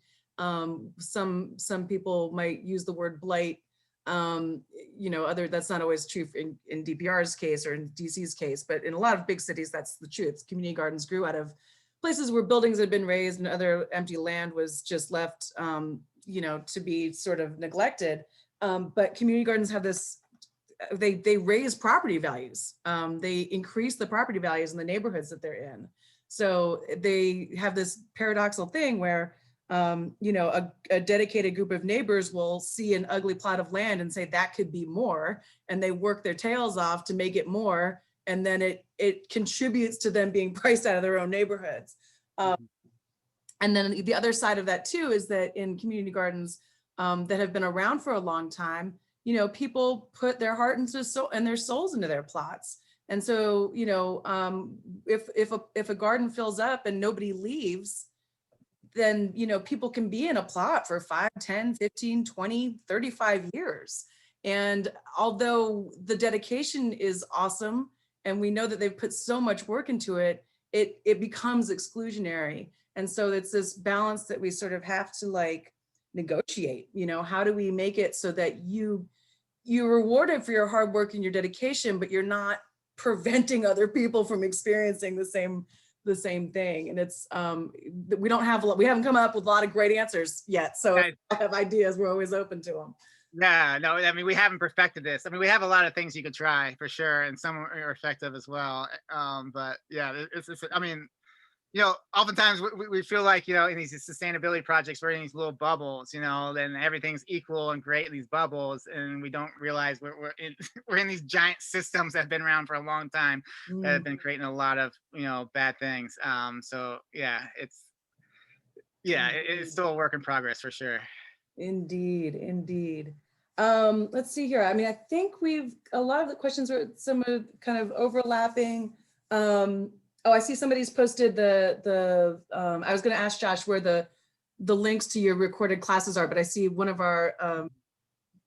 Some people might use the word blight. That's not always true in DPR's case or in DC's case, but in a lot of big cities, that's the truth. Community gardens grew out of places where buildings had been raised and other empty land was just left, to be sort of neglected. But community gardens have this, they raise property values. They increase the property values in the neighborhoods that they're in. So they have this paradoxical thing where, a dedicated group of neighbors will see an ugly plot of land and say that could be more, and they work their tails off to make it more, and then it contributes to them being priced out of their own neighborhoods. And then the other side of that too is that in community gardens that have been around for a long time, people put their heart and their souls into their plots. And so, if a garden fills up and nobody leaves, then, people can be in a plot for 5, 10, 15, 20, 35 years. And although the dedication is awesome, and we know that they've put so much work into it, it becomes exclusionary. And so it's this balance that we sort of have to like negotiate, how do we make it so that you're rewarded for your hard work and your dedication, but you're not preventing other people from experiencing the same thing. And it's we haven't come up with a lot of great answers yet. So if I have ideas, we're always open to them. Yeah, no, I mean, we haven't perfected this. I mean, we have a lot of things you could try for sure, and some are effective as well. But yeah, I mean, oftentimes we feel like, in these sustainability projects, we're in these little bubbles, then everything's equal and great in these bubbles. And we don't realize we're in these giant systems that have been around for a long time that have been creating a lot of, bad things. So yeah, it's still a work in progress for sure. Indeed, indeed. Let's see here. I mean, I think a lot of the questions are some of kind of overlapping. Oh, I see somebody's posted I was going to ask Josh where the links to your recorded classes are, but I see one of our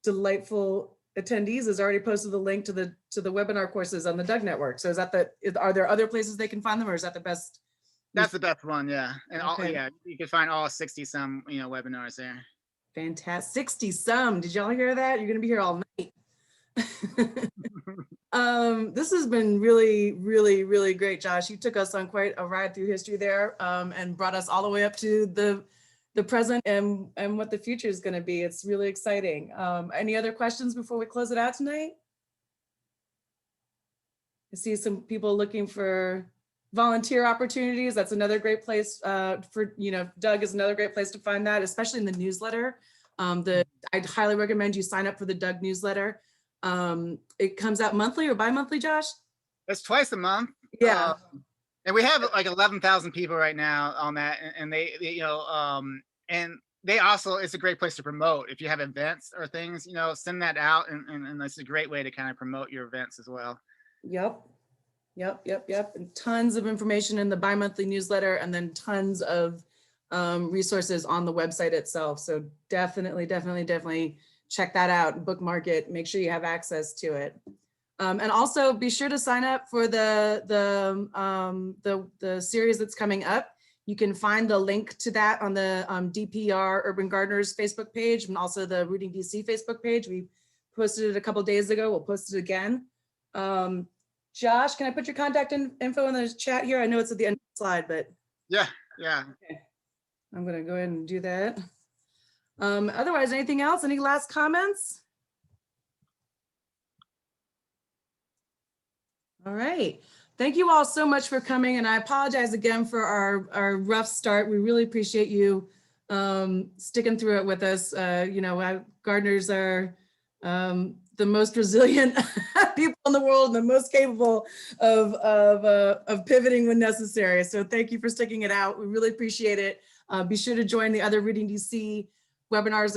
delightful attendees has already posted the link to the webinar courses on the Doug Network. So are there other places they can find them, or is that the best? That's the best one, yeah. And Okay. yeah, you can find all 60 some webinars there. Fantastic. 60 some. Did y'all hear that? You're going to be here all night. This has been really, really, really great, Josh. You took us on quite a ride through history there, and brought us all the way up to the present and what the future is going to be. It's really exciting. Any other questions before we close it out tonight? I see some people looking for volunteer opportunities. That's another great place Doug is another great place to find that, especially in the newsletter. I'd highly recommend you sign up for the Doug newsletter. It comes out monthly or bi-monthly, Josh? It's twice a month. Yeah. And we have like 11,000 people right now on that, and they and they also, it's a great place to promote. If you have events or things, send that out, and that's a great way to kind of promote your events as well. Yep. And tons of information in the bi-monthly newsletter, and then tons of resources on the website itself. So definitely check that out, bookmark it, make sure you have access to it. And also be sure to sign up for the series that's coming up. You can find the link to that on the DPR Urban Gardeners Facebook page, and also the Rooting DC Facebook page. We posted it a couple days ago. We'll post it again. Josh, can I put your contact info in the chat here? I know it's at the end of the slide, but yeah. Okay. I'm gonna go ahead and do that. Otherwise, anything else? Any last comments? All right. Thank you all so much for coming, and I apologize again for our rough start. We really appreciate you sticking through it with us. Gardeners are the most resilient people in the world and the most capable of pivoting when necessary. So thank you for sticking it out. We really appreciate it. Be sure to join the other Rooting DC webinars,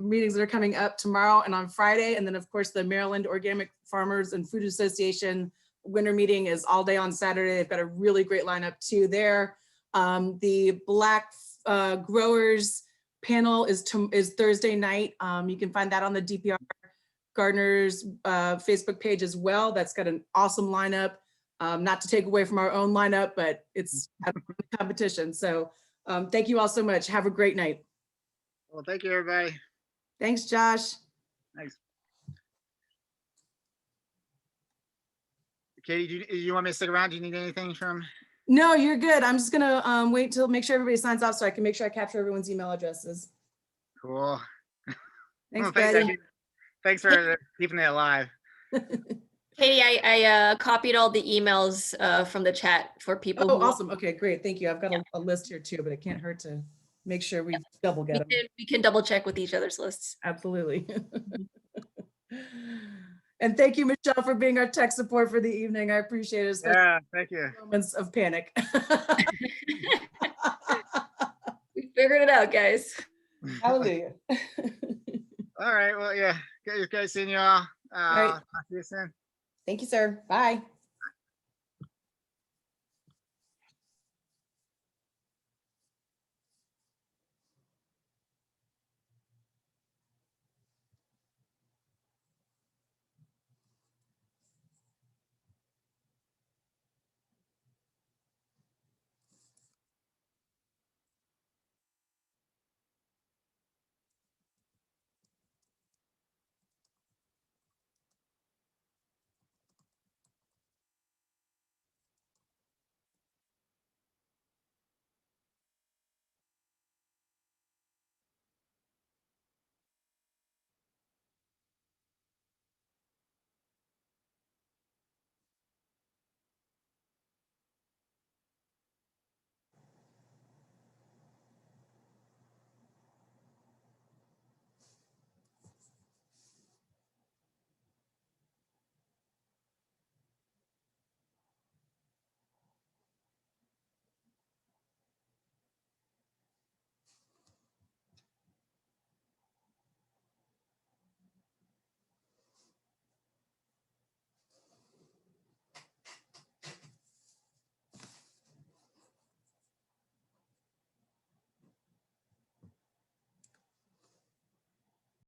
meetings that are coming up tomorrow and on Friday. And then of course, the Maryland Organic Farmers and Food Association winter meeting is all day on Saturday. They've got a really great lineup too there. The Black Growers panel is Thursday night. You can find that on the DPR Gardeners Facebook page as well. That's got an awesome lineup. Not to take away from our own lineup, but it's a competition. So thank you all so much. Have a great night. Well, thank you, everybody. Thanks, Josh. Thanks. Katie, do you want me to stick around? Do you need anything from? No, you're good. I'm just gonna wait till make sure everybody signs off so I can make sure I capture everyone's email addresses. Cool. Thanks, well, Betty. Thanks for keeping it alive. Katie, I copied all the emails from the chat for people. Oh, awesome. Okay, great. Thank you. I've got a list here too, but it can't hurt to make sure we double get them. We can double check with each other's lists. Absolutely. And thank you, Michelle, for being our tech support for the evening. I appreciate it. Yeah, thank you. Moments of panic. We figured it out, guys. Hallelujah. All right. Well, yeah. Good seeing you all. All right. Talk to you soon. Thank you, sir. Bye.